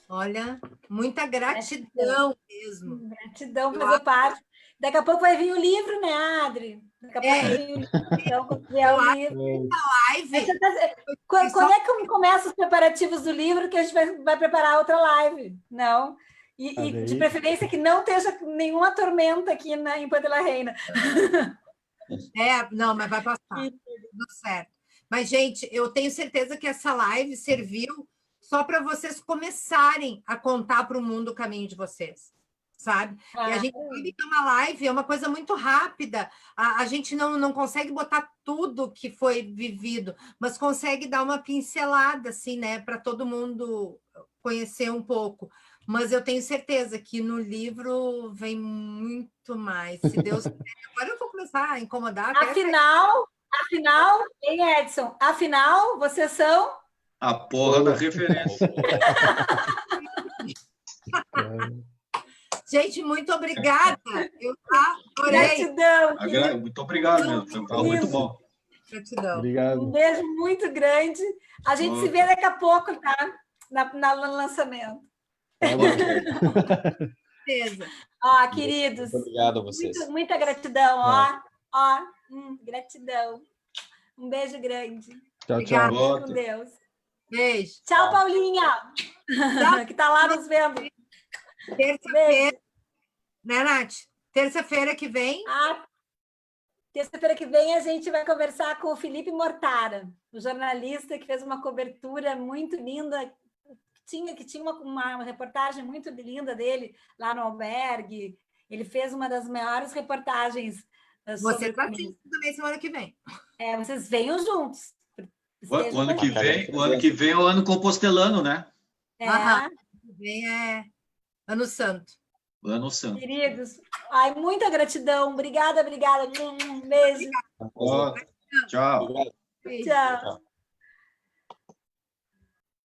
Olha, muita gratidão mesmo. Gratidão por fazer parte. Daqui a pouco vai vir o livro, né, Adri? Daqui a pouco vai vir o livro. Então, quando vier o livro. Quando é que começa os preparativos do livro, que a gente vai preparar outra live? Não? E de preferência que não esteja nenhuma tormenta aqui em Puerto La Reina. Não, mas vai passar. Tudo certo. Mas, gente, eu tenho certeza que essa live serviu só para vocês começarem a contar para o mundo o caminho de vocês, sabe? E a gente sabe que uma live é uma coisa muito rápida, a gente não consegue botar tudo que foi vivido, mas consegue dar uma pincelada, assim, né, para todo mundo conhecer um pouco. mas eu tenho certeza que no livro vem muito mais. Se Deus quiser. Agora eu vou começar a incomodar. Afinal, hein, Edson? Afinal, vocês são... A porra da referência. Gente, muito obrigada. Eu adorei. Gratidão. Muito obrigado mesmo. Foi muito bom. Gratidão. Obrigado. Um beijo muito grande. A gente se vê daqui a pouco, tá? No lançamento. Tá bom. Certeza. Ó, queridos. Muito obrigado a vocês. Muita gratidão, gratidão. Um beijo grande. Tchau, Obrigada. tchau. Fique com Deus. Beijo. Tchau, Paulinha, que tá lá nos vendo. Terça-feira, né, Nath? Terça-feira que vem. Terça-feira que vem a gente vai conversar com o Felipe Mortara, o jornalista que fez uma cobertura muito linda, que tinha uma reportagem muito linda dele lá no albergue. Ele fez uma das maiores reportagens. Vocês assistem também semana que vem. Vocês venham juntos. O ano que vem é o ano compostelano, né? Ano que vem é Ano Santo. Ano Santo. Queridos, muita gratidão. Obrigada. Um beijo. Tchau. Obrigado. Tchau.